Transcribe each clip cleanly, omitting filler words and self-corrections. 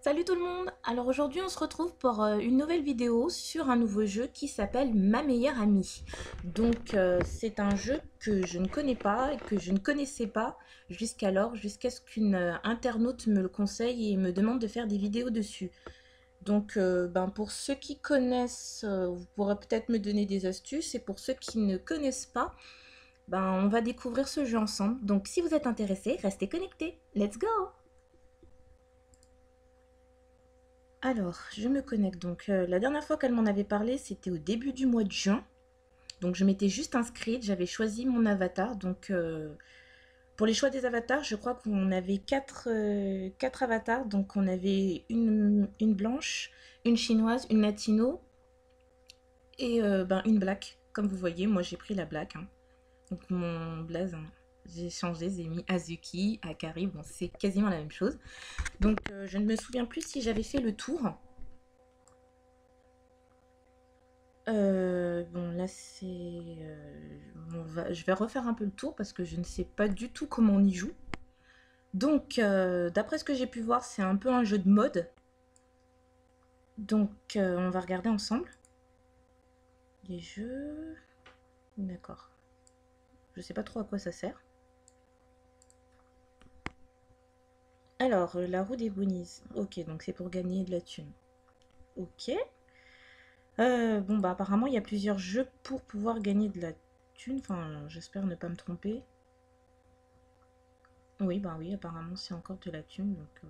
Salut tout le monde! Alors aujourd'hui on se retrouve pour une nouvelle vidéo sur un nouveau jeu qui s'appelle Ma meilleure amie. Donc c'est un jeu que je ne connais pas et que je ne connaissais pas jusqu'alors, jusqu'à ce qu'une internaute me le conseille et me demande de faire des vidéos dessus. Donc pour ceux qui connaissent, vous pourrez peut-être me donner des astuces, et pour ceux qui ne connaissent pas, on va découvrir ce jeu ensemble. Donc si vous êtes intéressés, restez connectés. Let's go! Alors, je me connecte. Donc, la dernière fois qu'elle m'en avait parlé, c'était au début du mois de juin. Donc, je m'étais juste inscrite. J'avais choisi mon avatar. Donc, pour les choix des avatars, je crois qu'on avait quatre avatars. Donc, on avait une blanche, une chinoise, une latino et une black. Comme vous voyez, moi, j'ai pris la black. Hein. Donc, mon blaze, hein, j'ai changé. J'ai mis Azuki, Akari. Bon, c'est quasiment la même chose. Donc, je ne me souviens plus si j'avais fait le tour. Bon là c'est... je vais refaire un peu le tour parce que je ne sais pas du tout comment on y joue. Donc d'après ce que j'ai pu voir, c'est un peu un jeu de mode. Donc on va regarder ensemble. Les jeux... D'accord. Je sais pas trop à quoi ça sert. Alors, la roue des bonnies. Ok, donc c'est pour gagner de la thune. Ok. Apparemment il y a plusieurs jeux pour pouvoir gagner de la thune. Enfin, j'espère ne pas me tromper. Oui, oui, apparemment c'est encore de la thune, donc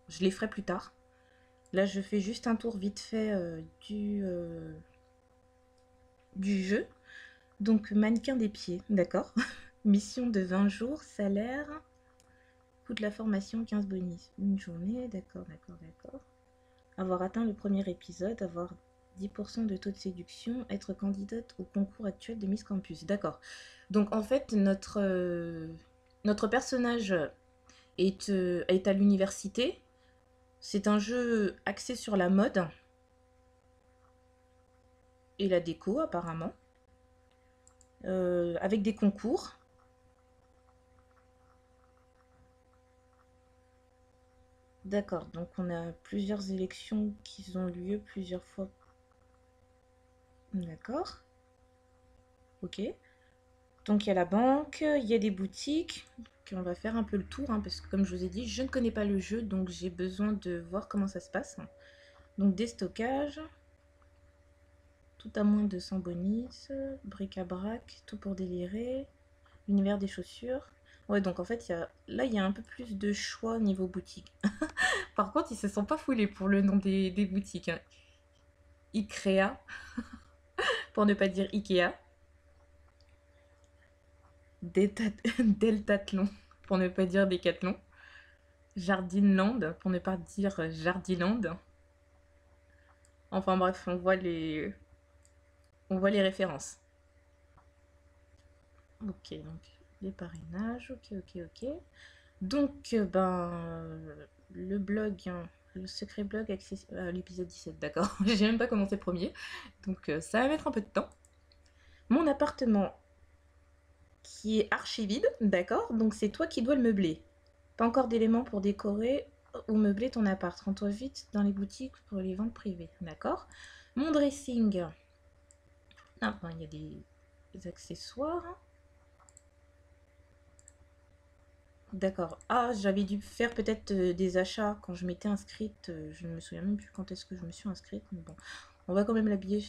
je les ferai plus tard. Là, je fais juste un tour vite fait du jeu. Donc, mannequin des pieds, d'accord. Mission de 20 jours, salaire, coût de la formation, 15 bonus. Une journée, d'accord. Avoir atteint le premier épisode, avoir 10% de taux de séduction, être candidate au concours actuel de Miss Campus, d'accord. Donc, en fait, notre personnage est à l'université. C'est un jeu axé sur la mode et la déco apparemment, avec des concours. D'accord, donc on a plusieurs élections qui ont lieu plusieurs fois. D'accord. Ok. Donc il y a la banque, il y a des boutiques. On va faire un peu le tour, hein, parce que comme je vous ai dit, je ne connais pas le jeu, donc j'ai besoin de voir comment ça se passe. Donc des stockages, tout à moins de 100 bonus, bric-à-brac, tout pour délirer, l'univers des chaussures. Ouais, donc en fait, là, il y a un peu plus de choix niveau boutique. Par contre, ils se sont pas foulés pour le nom des boutiques. Hein. Icrea, pour ne pas dire Ikea. Deltathlon, pour ne pas dire Décathlon. Jardinland, pour ne pas dire Jardiland. Enfin bref, on voit les références. Ok, donc les parrainages, ok. Donc, le blog, hein, le secret blog accessible à l'épisode 17, d'accord. J'ai même pas commencé le premier, donc ça va mettre un peu de temps. Mon appartement qui est archi vide, d'accord. Donc c'est toi qui dois le meubler. Pas encore d'éléments pour décorer ou meubler ton appart. Rends-toi vite dans les boutiques pour les ventes privées, d'accord. Mon dressing. Ah, il y a des accessoires. D'accord. Ah, j'avais dû faire peut-être des achats quand je m'étais inscrite. Je ne me souviens même plus quand est-ce que je me suis inscrite. Mais bon, on va quand même l'habiller.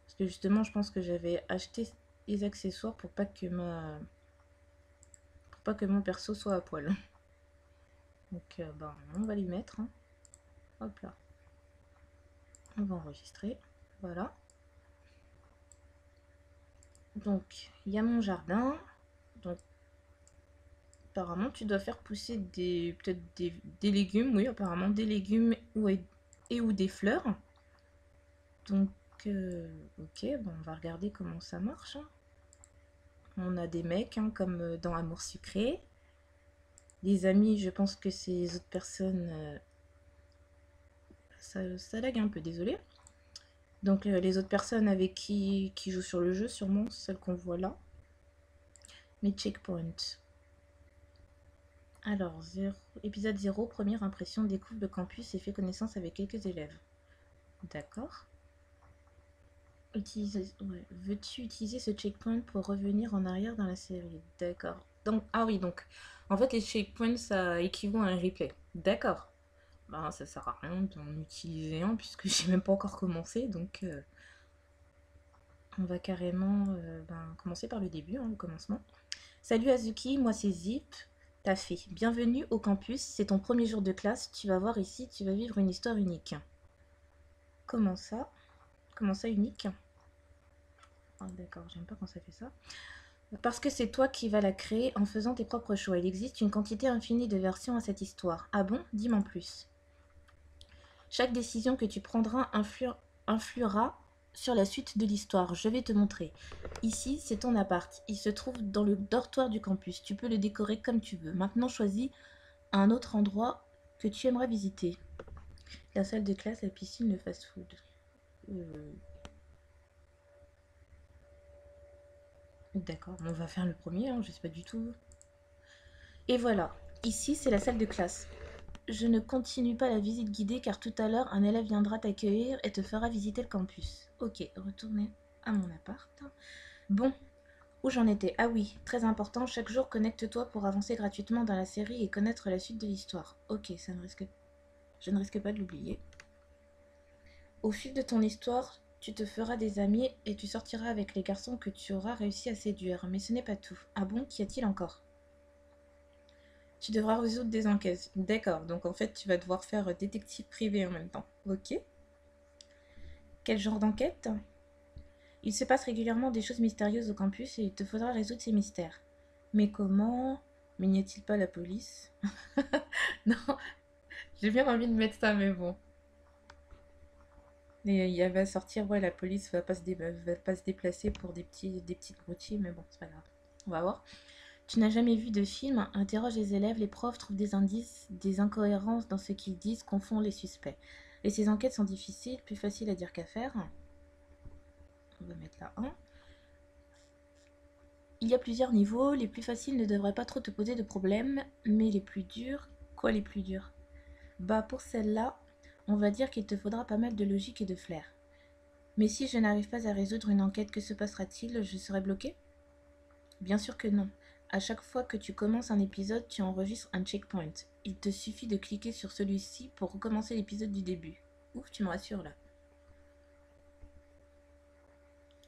Parce que justement, je pense que j'avais acheté les accessoires pour pas que mon perso soit à poil. Donc, on va les mettre. Hein. Hop là. On va enregistrer. Voilà. Donc, il y a mon jardin. Donc, apparemment, tu dois faire pousser peut-être des légumes. Oui, apparemment, des légumes ou des fleurs. Donc, ok, on va regarder comment ça marche. Hein. On a des mecs, hein, comme dans Amour sucré. Les amis, je pense que ces autres personnes... ça lag un peu, désolé. Donc, les autres personnes avec qui jouent sur le jeu, sûrement, celles qu'on voit là. Mes checkpoints. Alors, épisode 0, première impression, découvre le campus et fait connaissance avec quelques élèves. D'accord. Ouais. Veux-tu utiliser ce checkpoint pour revenir en arrière dans la série? D'accord. Donc, ah oui, donc, en fait, les checkpoints, ça équivaut à un replay. D'accord. Ben, ça sert à rien d'en utiliser un puisque j'ai même pas encore commencé, donc on va carrément commencer par le début, hein, le commencement. Salut Azuki, moi c'est Zip. T'as fait. Bienvenue au campus, c'est ton premier jour de classe. Tu vas voir ici, tu vas vivre une histoire unique. Comment ça? Comment ça unique? Ah, d'accord, j'aime pas quand ça fait ça. Parce que c'est toi qui vas la créer en faisant tes propres choix. Il existe une quantité infinie de versions à cette histoire. Ah bon? Dis-moi en plus. Chaque décision que tu prendras influera sur la suite de l'histoire. Je vais te montrer. Ici, c'est ton appart. Il se trouve dans le dortoir du campus. Tu peux le décorer comme tu veux. Maintenant, choisis un autre endroit que tu aimerais visiter. La salle de classe, la piscine, le fast-food. D'accord, on va faire le premier, hein, je sais pas du tout. Et voilà, ici c'est la salle de classe. Je ne continue pas la visite guidée car tout à l'heure un élève viendra t'accueillir et te fera visiter le campus. Ok, retournez à mon appart. Bon, où j'en étais? Ah oui, très important, chaque jour connecte-toi pour avancer gratuitement dans la série et connaître la suite de l'histoire. Ok, je ne risque pas de l'oublier. Au fil de ton histoire, tu te feras des amis et tu sortiras avec les garçons que tu auras réussi à séduire. Mais ce n'est pas tout. Ah bon, qu'y a-t-il encore? Tu devras résoudre des enquêtes. D'accord, donc en fait tu vas devoir faire détective privé en même temps. Ok. Quel genre d'enquête? Il se passe régulièrement des choses mystérieuses au campus et il te faudra résoudre ces mystères. Mais comment? Mais n'y a-t-il pas la police? Non, j'ai bien envie de mettre ça, mais bon. Et il va sortir, ouais, la police va pas se déplacer pour des petites broutilles, mais bon, c'est pas grave. On va voir. Tu n'as jamais vu de film? Interroge les élèves, les profs trouvent des indices, des incohérences dans ce qu'ils disent, confond les suspects. Et ces enquêtes sont difficiles, plus faciles à dire qu'à faire. On va mettre là 1. Il y a plusieurs niveaux, les plus faciles ne devraient pas trop te poser de problèmes, mais les plus durs... Quoi les plus durs? Bah pour celle-là, on va dire qu'il te faudra pas mal de logique et de flair. Mais si je n'arrive pas à résoudre une enquête, que se passera-t-il? Je serai bloqué? Bien sûr que non. À chaque fois que tu commences un épisode, tu enregistres un checkpoint. Il te suffit de cliquer sur celui-ci pour recommencer l'épisode du début. Ouf, tu me rassures là.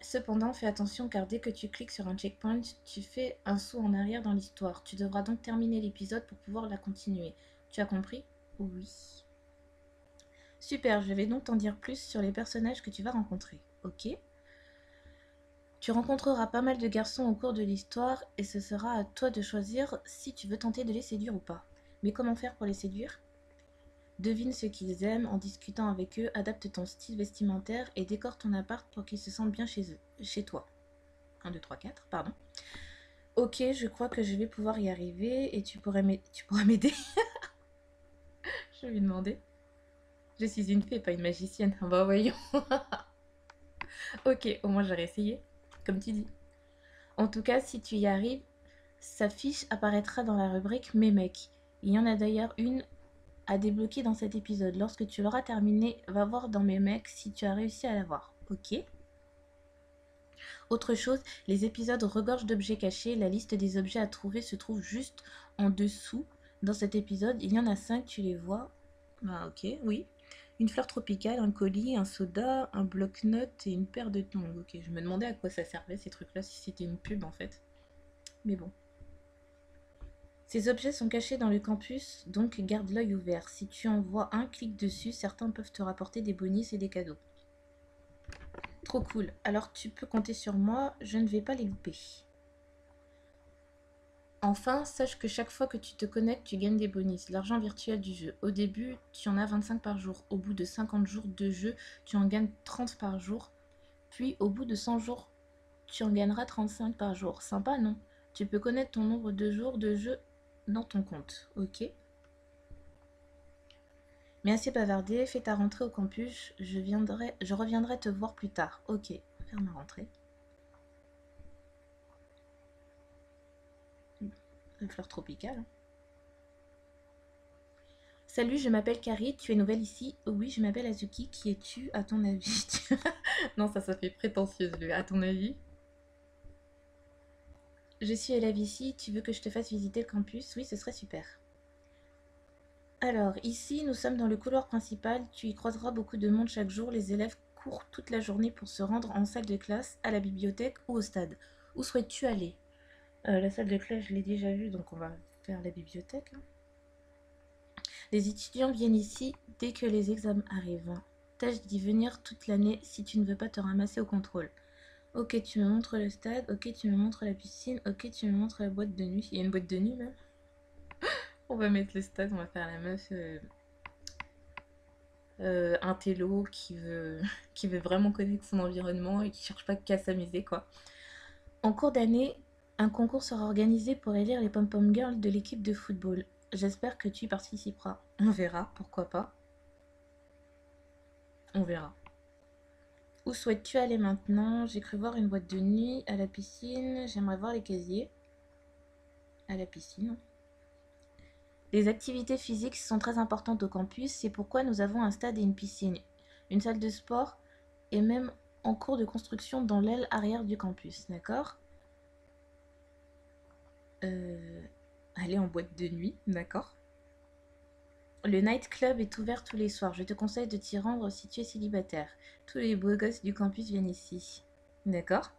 Cependant, fais attention car dès que tu cliques sur un checkpoint, tu fais un saut en arrière dans l'histoire. Tu devras donc terminer l'épisode pour pouvoir la continuer. Tu as compris? Oui. Super, je vais donc t'en dire plus sur les personnages que tu vas rencontrer. Ok? Tu rencontreras pas mal de garçons au cours de l'histoire et ce sera à toi de choisir si tu veux tenter de les séduire ou pas. Mais comment faire pour les séduire? Devine ce qu'ils aiment en discutant avec eux, adapte ton style vestimentaire et décore ton appart pour qu'ils se sentent bien chez toi. 1, 2, 3, 4, pardon. Ok, je crois que je vais pouvoir y arriver et tu pourras m'aider. Je vais lui demander. Je suis une fée, pas une magicienne. Bah voyons. Ok, au moins j'aurais essayé, comme tu dis. En tout cas, si tu y arrives, sa fiche apparaîtra dans la rubrique Mes mecs. Il y en a d'ailleurs une à débloquer dans cet épisode. Lorsque tu l'auras terminé, va voir dans Mes mecs si tu as réussi à l'avoir. Ok. Autre chose, les épisodes regorgent d'objets cachés. La liste des objets à trouver se trouve juste en dessous. Dans cet épisode, il y en a 5, tu les vois. Ah ok, oui. Une fleur tropicale, un colis, un soda, un bloc-notes et une paire de tongs. Ok, je me demandais à quoi ça servait ces trucs-là, si c'était une pub en fait. Mais bon. Ces objets sont cachés dans le campus, donc garde l'œil ouvert. Si tu en vois un, clique dessus, certains peuvent te rapporter des bonus et des cadeaux. Trop cool, alors tu peux compter sur moi, je ne vais pas les louper. Enfin, sache que chaque fois que tu te connectes, tu gagnes des bonus, l'argent virtuel du jeu. Au début, tu en as 25 par jour. Au bout de 50 jours de jeu, tu en gagnes 30 par jour. Puis au bout de 100 jours, tu en gagneras 35 par jour. Sympa, non? Tu peux connaître ton nombre de jours de jeu dans ton compte, ok? Mais assez bavardé, fais ta rentrée au campus, je reviendrai te voir plus tard. Ok, faire ma rentrée. La fleur tropicale. Salut, je m'appelle Carrie, tu es nouvelle ici? Oui, je m'appelle Azuki, qui es-tu à ton avis? Non, ça fait prétentieuse, lui. À ton avis? Je suis élève ici, tu veux que je te fasse visiter le campus? Oui, ce serait super. Alors, ici, nous sommes dans le couloir principal, tu y croiseras beaucoup de monde chaque jour, les élèves courent toute la journée pour se rendre en salle de classe, à la bibliothèque ou au stade. Où souhaites-tu aller? La salle de classe, je l'ai déjà vue, donc on va faire la bibliothèque, hein. Les étudiants viennent ici dès que les examens arrivent. Tâche d'y venir toute l'année si tu ne veux pas te ramasser au contrôle. Ok, tu me montres le stade, ok, tu me montres la piscine, ok, tu me montres la boîte de nuit. Il y a une boîte de nuit même. On va mettre le stade, on va faire la meuf un télo qui veut vraiment connaître son environnement et qui cherche pas qu'à s'amuser quoi. En cours d'année, un concours sera organisé pour élire les pom-pom girls de l'équipe de football. J'espère que tu y participeras. On verra, pourquoi pas. On verra. Où souhaites-tu aller maintenant? J'ai cru voir une boîte de nuit, à la piscine. J'aimerais voir les casiers. À la piscine. Les activités physiques sont très importantes au campus, c'est pourquoi nous avons un stade et une piscine, une salle de sport et même en cours de construction dans l'aile arrière du campus, d'accord? Aller en boîte de nuit, d'accord? Le night club est ouvert tous les soirs, je te conseille de t'y rendre si tu es célibataire. Tous les beaux gosses du campus viennent ici. D'accord?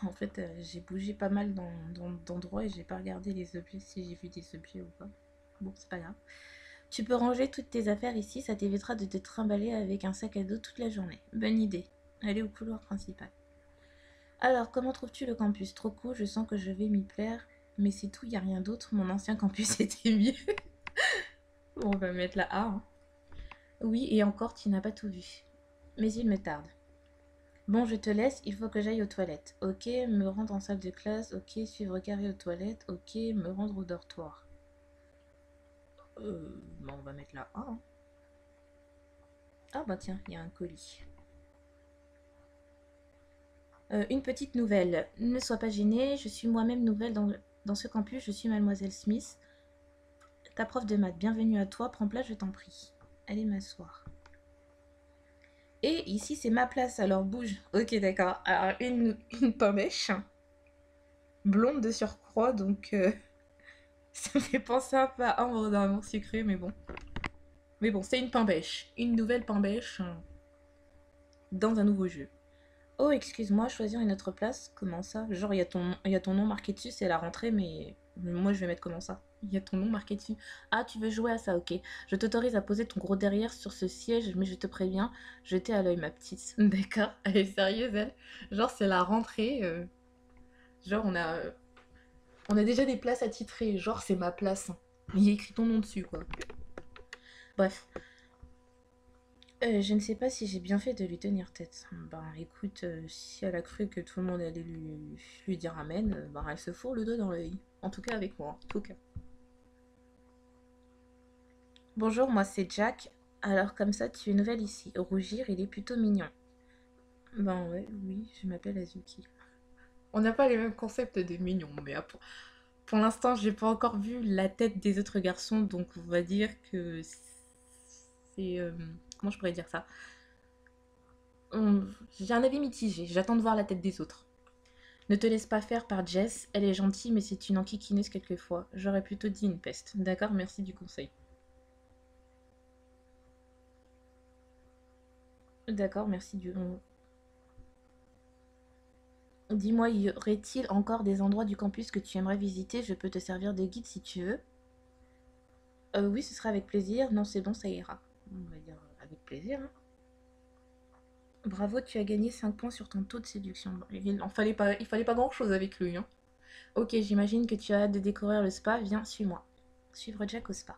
En fait, j'ai bougé pas mal d'endroits et j'ai pas regardé les objets, si j'ai vu des objets ou pas. Bon, c'est pas grave. Tu peux ranger toutes tes affaires ici, ça t'évitera de te trimballer avec un sac à dos toute la journée. Bonne idée. Allez au couloir principal. Alors, comment trouves-tu le campus? Trop cool, je sens que je vais m'y plaire. Mais c'est tout, y a rien d'autre. Mon ancien campus était mieux. On va mettre la A, hein. Oui, et encore, tu n'as pas tout vu. Mais il me tarde. Bon, je te laisse, il faut que j'aille aux toilettes. Ok, me rendre en salle de classe. Ok, suivre Carré aux toilettes. Ok, me rendre au dortoir. Bah on va mettre la A, hein. Ah bah tiens, il y a un colis. Une petite nouvelle. Ne sois pas gênée, je suis moi-même nouvelle dans ce campus. Je suis Mademoiselle Smith, ta prof de maths. Bienvenue à toi, prends place, je t'en prie. Allez m'asseoir. Et ici, c'est ma place, alors bouge. Ok, d'accord. Alors, une pommèche, blonde de surcroît, donc ça me fait penser un peu à Ambre d'un amour sucré, mais bon. Mais bon, c'est une pain bêche. Une nouvelle pain bêche dans un nouveau jeu. Oh, excuse-moi, choisir une autre place? Comment ça? Genre, il y a ton nom marqué dessus, c'est la rentrée, mais moi je vais mettre comment ça? Il y a ton nom marqué dessus. Ah, tu veux jouer à ça, ok. Je t'autorise à poser ton gros derrière sur ce siège, mais je te préviens, jetez à l'œil, ma petite. D'accord? Elle est sérieuse, elle? Genre, c'est la rentrée. Genre, on a déjà des places attitrées. Genre, c'est ma place. Il y a écrit ton nom dessus, quoi. Bref. Je ne sais pas si j'ai bien fait de lui tenir tête. Ben écoute, si elle a cru que tout le monde allait lui dire amen, ben elle se fourre le doigt dans l'œil. En tout cas avec moi, en tout cas. Bonjour, moi c'est Jack. Alors comme ça, tu es nouvelle ici. Rougir, il est plutôt mignon. Ben ouais, oui, je m'appelle Azuki. On n'a pas les mêmes concepts de mignon, mais pour l'instant, j'ai pas encore vu la tête des autres garçons, donc on va dire que c'est... comment je pourrais dire ça? J'ai un avis mitigé, j'attends de voir la tête des autres. Ne te laisse pas faire par Jess, elle est gentille mais c'est une enquiquineuse quelquefois. J'aurais plutôt dit une peste. D'accord, merci du conseil. D'accord, merci du... Dis-moi, y aurait-il encore des endroits du campus que tu aimerais visiter? Je peux te servir de guide si tu veux. Oui, ce sera avec plaisir. Non, c'est bon, ça ira. On va dire avec plaisir, hein. Bravo, tu as gagné 5 points sur ton taux de séduction. Il fallait pas grand-chose avec lui, hein. Ok, j'imagine que tu as hâte de découvrir le spa. Viens, suis-moi. Suivre Jack au spa.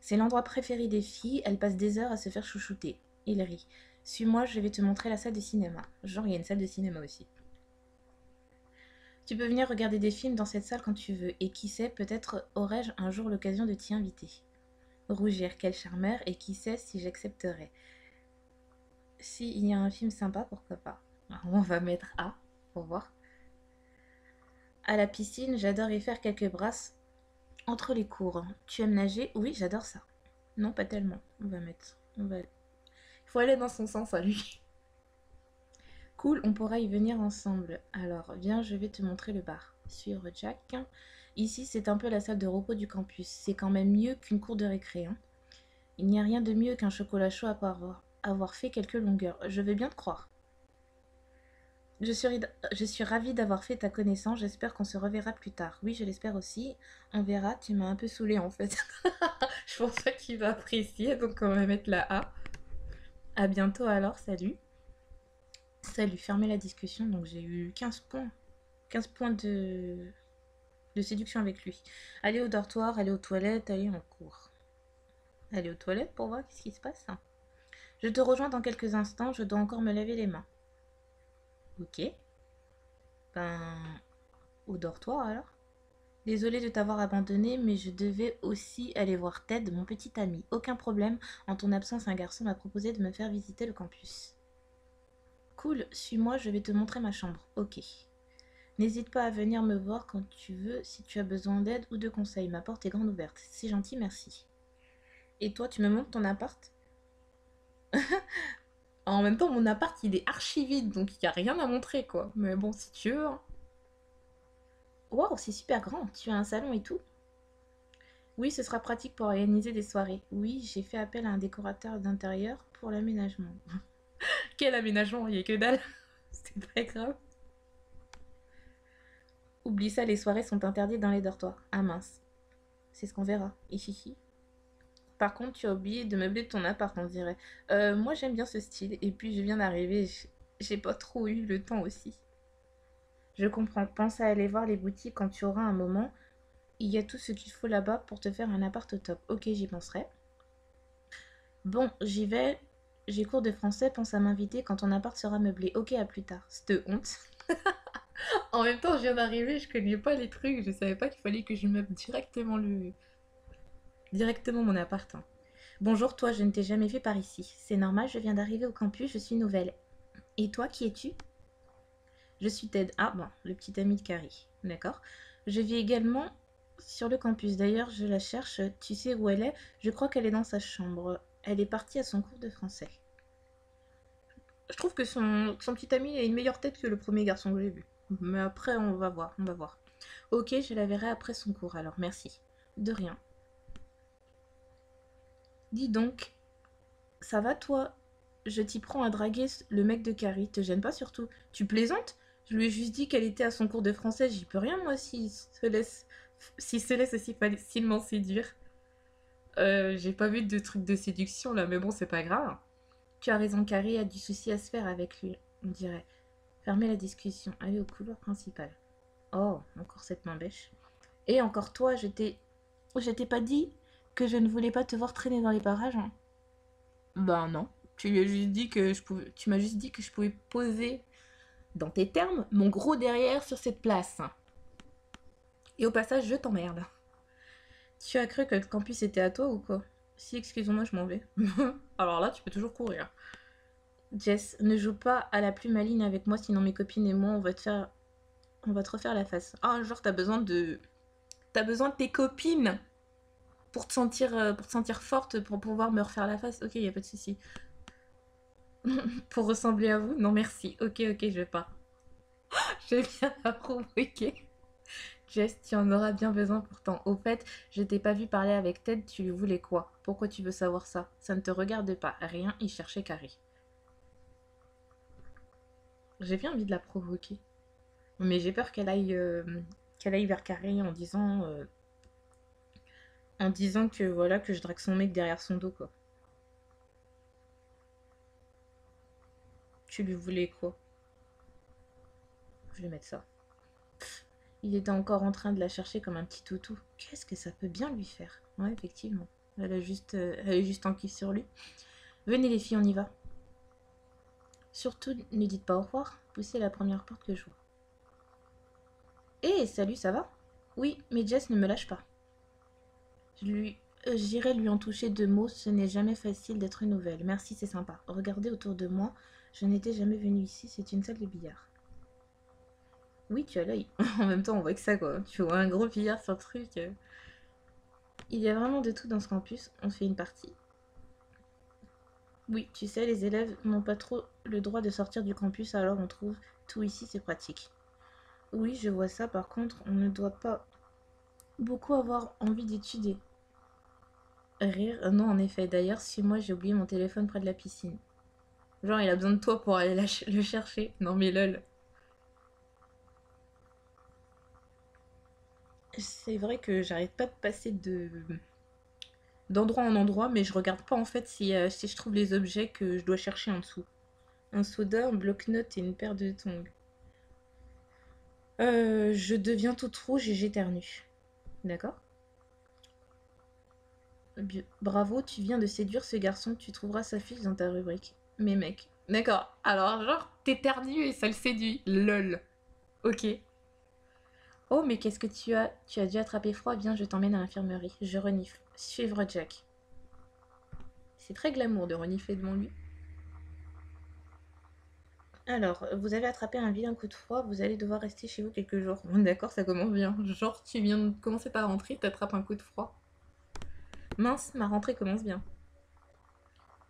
C'est l'endroit préféré des filles, elles passent des heures à se faire chouchouter. Il rit. Suis-moi, je vais te montrer la salle de cinéma. Genre, il y a une salle de cinéma aussi. Tu peux venir regarder des films dans cette salle quand tu veux, et qui sait, peut-être aurai-je un jour l'occasion de t'y inviter. Rougir, quel charmeur, et qui sait si j'accepterai. S'il y a un film sympa, pourquoi pas. Alors, on va mettre A, pour voir. À la piscine, j'adore y faire quelques brasses entre les cours. Tu aimes nager? Oui, j'adore ça. Non, pas tellement. On va mettre. Il faut aller dans son sens à lui. Cool, on pourra y venir ensemble. Alors, viens, je vais te montrer le bar. Suivre Jack. Ici, c'est un peu la salle de repos du campus. C'est quand même mieux qu'une cour de récré, hein. Il n'y a rien de mieux qu'un chocolat chaud après avoir fait quelques longueurs. Je veux bien te croire. Je suis ravie d'avoir fait ta connaissance. J'espère qu'on se reverra plus tard. Oui, je l'espère aussi. On verra. Tu m'as un peu saoulée en fait. Je pense pas qu'il va apprécier, donc on va mettre la A. À bientôt alors, salut. Salut, fermez la discussion. Donc j'ai eu 15 points. 15 points de séduction avec lui. Aller au dortoir, aller aux toilettes, aller en cours. Aller aux toilettes pour voir qu'est-ce qui se passe. Je te rejoins dans quelques instants. Je dois encore me laver les mains. Ok. Ben, au dortoir alors. Désolée de t'avoir abandonné, mais je devais aussi aller voir Ted, mon petit ami. Aucun problème. En ton absence, un garçon m'a proposé de me faire visiter le campus. Cool, suis-moi, je vais te montrer ma chambre. Ok. N'hésite pas à venir me voir quand tu veux, si tu as besoin d'aide ou de conseils. Ma porte est grande ouverte. C'est gentil, merci. Et toi, tu me montres ton appart? En même temps, mon appart, il est archi vide, donc il n'y a rien à montrer, quoi. Mais bon, si tu veux, hein. Waouh, c'est super grand. Tu as un salon et tout? Oui, ce sera pratique pour organiser des soirées. Oui, j'ai fait appel à un décorateur d'intérieur pour l'aménagement. Quel aménagement? Il n'y a que dalle. C'est pas grave. Oublie ça, les soirées sont interdites dans les dortoirs. Ah mince. C'est ce qu'on verra. Hihihi. Par contre, tu as oublié de meubler ton appart, on dirait. Moi, j'aime bien ce style. Et puis, je viens d'arriver. J'ai pas trop eu le temps aussi. Je comprends. Pense à aller voir les boutiques quand tu auras un moment. Il y a tout ce qu'il faut là-bas pour te faire un appart au top. Ok, j'y penserai. Bon, j'y vais. J'ai cours de français. Pense à m'inviter quand ton appart sera meublé. Ok, à plus tard. Cette honte. En même temps, je viens d'arriver. Je connais pas les trucs. Je savais pas qu'il fallait que je meuble directement mon appart, hein. Bonjour, toi, je ne t'ai jamais vu par ici. C'est normal, je viens d'arriver au campus, je suis nouvelle. Et toi, qui es-tu? Je suis Ted. Ah, bon, le petit ami de Carrie. D'accord. Je vis également sur le campus. D'ailleurs, je la cherche. Tu sais où elle est? Je crois qu'elle est dans sa chambre. Elle est partie à son cours de français. Je trouve que son petit ami a une meilleure tête que le premier garçon que j'ai vu. Mais après, on va voir, on va voir. Ok, je la verrai après son cours, alors merci. De rien. Dis donc, ça va toi? Je t'y prends à draguer le mec de Carrie, te gêne pas surtout. Tu plaisantes? Je lui ai juste dit qu'elle était à son cours de français, j'y peux rien moi s'il se laisse aussi facilement séduire. J'ai pas vu de truc de séduction là, mais bon, c'est pas grave. Tu as raison, Carrie a du souci à se faire avec lui, on dirait. Fermez la discussion, allez au couloir principal. Oh, encore cette main bêche. Et encore toi, je t'ai pas dit que je ne voulais pas te voir traîner dans les parages, hein? Ben non. Tu m'as juste dit que je pouvais poser, dans tes termes, mon gros derrière sur cette place. Et au passage, je t'emmerde. Tu as cru que le campus était à toi ou quoi? Si, excuse-moi, je m'en vais. Alors là, tu peux toujours courir. Jess, ne joue pas à la plus maligne avec moi, sinon mes copines et moi, on va te refaire la face. Ah, genre, t'as besoin de tes copines pour te sentir forte, pour pouvoir me refaire la face. Ok, y a pas de souci. Pour ressembler à vous? Non, merci. Ok, ok, je vais pas. Je viens à provoquer. Jess, tu en auras bien besoin pourtant. Au fait, je t'ai pas vu parler avec Ted, tu lui voulais quoi? Pourquoi tu veux savoir ça? Ça ne te regarde pas. Rien, il cherchait Carrie. J'ai bien envie de la provoquer. Mais j'ai peur qu'elle aille vers Carrie en disant que voilà, que je drague son mec derrière son dos, quoi. Tu lui voulais quoi? Je vais mettre ça. Il était encore en train de la chercher comme un petit toutou. Qu'est-ce que ça peut bien lui faire? Ouais, effectivement. Elle est juste en kiff sur lui. Venez les filles, on y va. Surtout, ne dites pas au revoir. Poussez la première porte que je vois. Hé, salut, ça va? Oui, mais Jess ne me lâche pas. J'irai lui en toucher deux mots. Ce n'est jamais facile d'être nouvelle. Merci, c'est sympa. Regardez autour de moi. Je n'étais jamais venue ici. C'est une salle de billard. Oui, tu as l'œil. En même temps, on voit que ça, quoi. Tu vois un gros billard sur le truc. Il y a vraiment de tout dans ce campus. On fait une partie. Oui, tu sais, les élèves n'ont pas trop le droit de sortir du campus, alors on trouve tout ici, c'est pratique. Oui, je vois ça. Par contre, on ne doit pas beaucoup avoir envie d'étudier. Rire? Non, en effet. D'ailleurs, si moi j'ai oublié mon téléphone près de la piscine. Genre, il a besoin de toi pour aller le chercher. Non, mais lol. C'est vrai que j'arrête pas de passer d'endroit en endroit, mais je regarde pas en fait si je trouve les objets que je dois chercher en dessous. Un soda, un bloc-notes et une paire de tongs. Je deviens toute rouge et j'éternue. D'accord? Bravo, tu viens de séduire ce garçon, tu trouveras sa fiche dans ta rubrique. Mais mec. D'accord. Alors, genre, t'éternues et ça le séduit. Lol. Ok. Oh, mais qu'est-ce que tu as? Tu as dû attraper froid, viens, je t'emmène à l'infirmerie. Je renifle. Suivre Jack. C'est très glamour de renifler devant lui. Alors, vous avez attrapé un vilain coup de froid, vous allez devoir rester chez vous quelques jours. Bon, d'accord, ça commence bien. Genre, tu viens de commencer ta rentrée, t'attrapes un coup de froid. Mince, ma rentrée commence bien.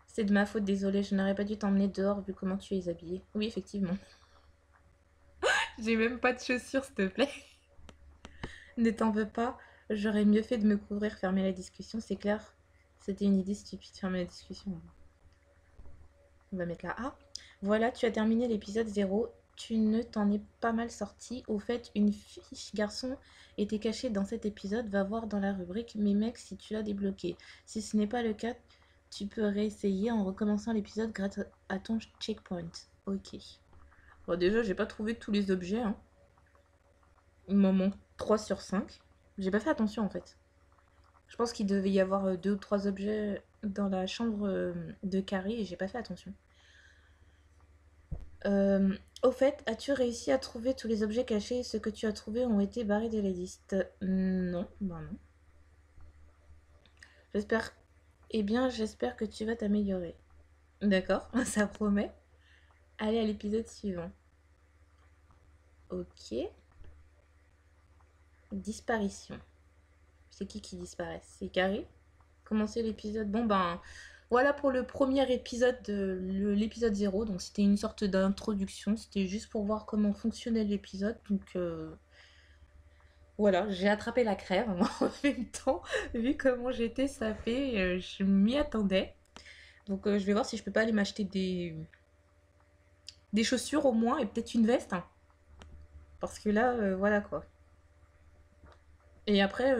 C'est de ma faute, désolé, je n'aurais pas dû t'emmener dehors vu comment tu es habillée. Oui, effectivement. J'ai même pas de chaussures, s'il te plaît. Ne t'en veux pas, j'aurais mieux fait de me couvrir, fermer la discussion, c'est clair. C'était une idée stupide, fermer la discussion. On va mettre la A. Voilà, tu as terminé l'épisode 0. Tu ne t'en es pas mal sorti. Au fait, une fiche garçon était cachée dans cet épisode. Va voir dans la rubrique Mes mecs si tu l'as débloqué. Si ce n'est pas le cas, tu peux réessayer en recommençant l'épisode grâce à ton checkpoint. Ok. Bon, déjà, j'ai pas trouvé tous les objets. Hein. Il m'en manque 3 sur 5. J'ai pas fait attention en fait. Je pense qu'il devait y avoir 2 ou 3 objets dans la chambre de Carrie et j'ai pas fait attention. Au fait, as-tu réussi à trouver tous les objets cachés? Ceux que tu as trouvés ont été barrés de la liste. Non, ben non. J'espère. Eh bien, j'espère que tu vas t'améliorer. D'accord, ça promet. Allez à l'épisode suivant. Ok. Disparition. C'est qui disparaît? C'est Carrie? Commencer l'épisode. Bon ben, voilà pour le premier épisode de l'épisode 0. Donc c'était une sorte d'introduction. C'était juste pour voir comment fonctionnait l'épisode. Donc voilà, j'ai attrapé la crève en même temps. Vu comment j'étais sapée, je m'y attendais. Donc je vais voir si je peux pas aller m'acheter des chaussures au moins et peut-être une veste. Hein. Parce que là, voilà quoi. Et après,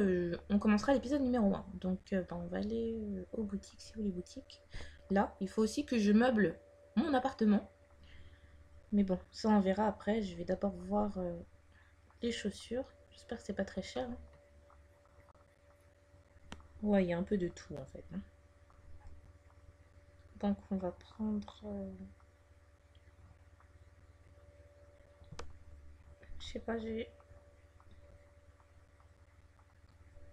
on commencera l'épisode numéro 1. Donc, ben, on va aller aux boutiques, c'est où les boutiques? Là, il faut aussi que je meuble mon appartement. Mais bon, ça on verra après. Je vais d'abord voir les chaussures. J'espère que c'est pas très cher. Hein. Ouais, il y a un peu de tout en fait. Hein. Donc, on va prendre. Je sais pas, j'ai.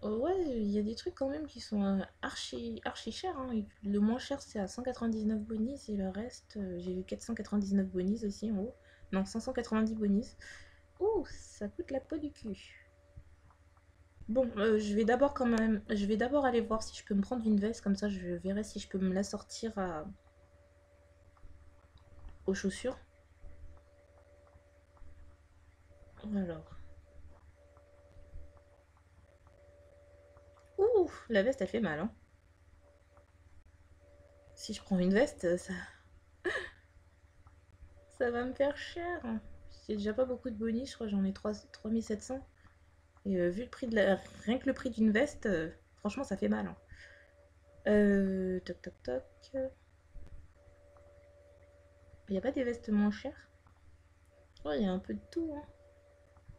Ouais, il y a des trucs quand même qui sont archi chers. Hein. Le moins cher c'est à 199 bonis et le reste, j'ai vu 499 bonis aussi en haut. Non, 590 bonis. Ouh, ça coûte la peau du cul. Bon, je vais d'abord quand même, je vais d'abord aller voir si je peux me prendre une veste, comme ça je verrai si je peux me l'assortir aux chaussures. Alors. Ouh, la veste elle fait mal, hein. Si je prends une veste, ça va me faire cher. J'ai déjà pas beaucoup de bonus, je crois que j'en ai 3700. Et vu le prix de rien que le prix d'une veste, franchement ça fait mal. Hein. Toc toc toc. Il n'y a pas des vestes moins chères? Ouais, il y a un peu de tout. Hein.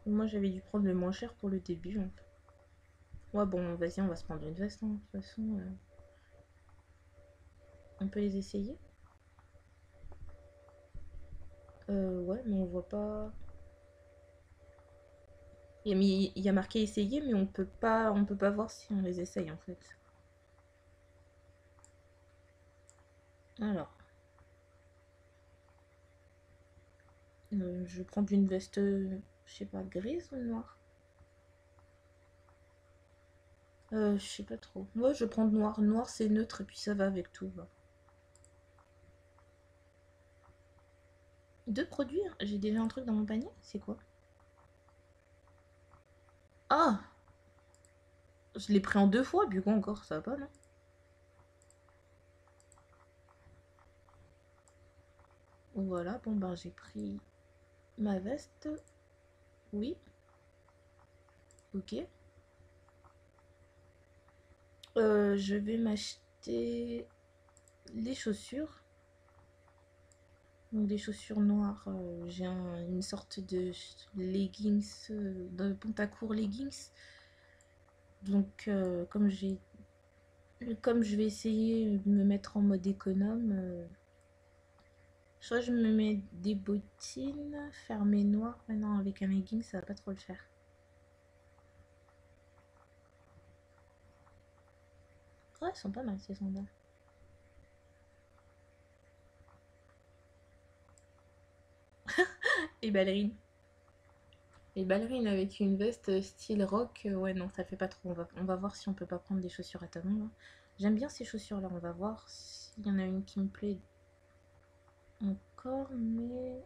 Moi j'avais dû prendre le moins cher pour le début. Hein. Ouais, bon, vas-y, on va se prendre une veste. Hein. De toute façon, on peut les essayer. Ouais, mais on voit pas. Il y a marqué essayer, mais on peut pas voir si on les essaye en fait. Alors, je vais prendre une veste Je sais pas, grise ou noire? Je sais pas trop. Moi, je prends noir. Noir, c'est neutre et puis ça va avec tout. Va. Deux produits, hein. J'ai déjà un truc dans mon panier. C'est quoi? Ah! Je l'ai pris en deux fois, du coup encore, ça va pas, non? Voilà, bon ben j'ai pris ma veste. Oui, ok. Je vais m'acheter les chaussures. Donc des chaussures noires. J'ai une sorte de leggings, de pantacourt leggings. Donc comme je vais essayer de me mettre en mode économe, soit je me mets des bottines fermées noires. Maintenant avec un legging ça va pas trop le faire. Ouais, elles sont pas mal ces sandales. Et ballerines. Les ballerines avec une veste style rock, ouais non, ça le fait pas trop. On va voir si on peut pas prendre des chaussures à talons là. J'aime bien ces chaussures là, on va voir s'il y en a une qui me plaît encore, mais...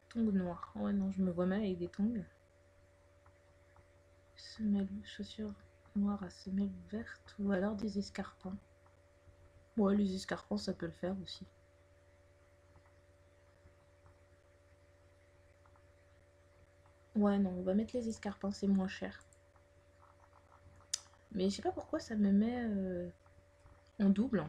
Tongs noirs. Ouais non, je me vois mal avec des tongs. Semelles, chaussures noires à semelles vertes ou alors des escarpins. Ouais, les escarpins ça peut le faire aussi. Ouais non, on va mettre les escarpins, c'est moins cher. Mais je sais pas pourquoi ça me met en double.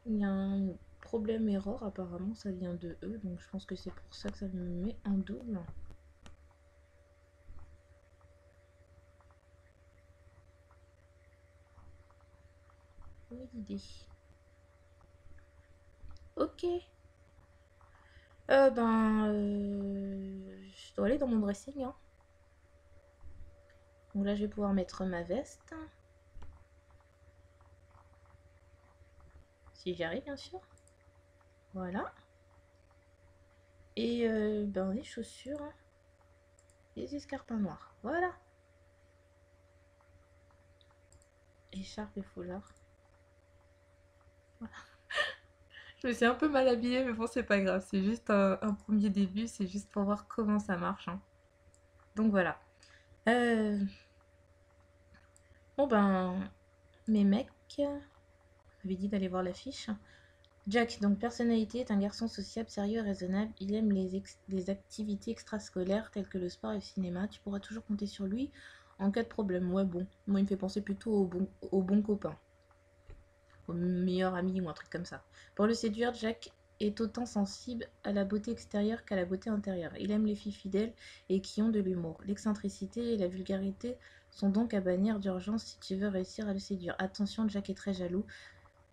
Il y a un problème erreur, apparemment ça vient de eux, donc je pense que c'est pour ça que ça me met en double. Oui, l'idée. Ok. Je dois aller dans mon dressing, hein. Donc là, je vais pouvoir mettre ma veste. Si j'y arrive, bien sûr. Voilà. Et les chaussures. Les escarpins noirs. Voilà. Écharpe et foulard. Voilà. Je me suis un peu mal habillée, mais bon, c'est pas grave. C'est juste un premier début. C'est juste pour voir comment ça marche, hein. Donc voilà. Euh, Bon mes mecs, j'avais dit d'aller voir l'affiche. Jack, donc personnalité, est un garçon sociable, sérieux et raisonnable. Il aime les activités extrascolaires telles que le sport et le cinéma. Tu pourras toujours compter sur lui en cas de problème. Ouais, bon, moi il me fait penser plutôt au bon copain, au meilleur ami ou un truc comme ça. Pour le séduire, Jack est autant sensible à la beauté extérieure qu'à la beauté intérieure. Il aime les filles fidèles et qui ont de l'humour. L'excentricité et la vulgarité sont donc à bannir d'urgence si tu veux réussir à le séduire. Attention, Jack est très jaloux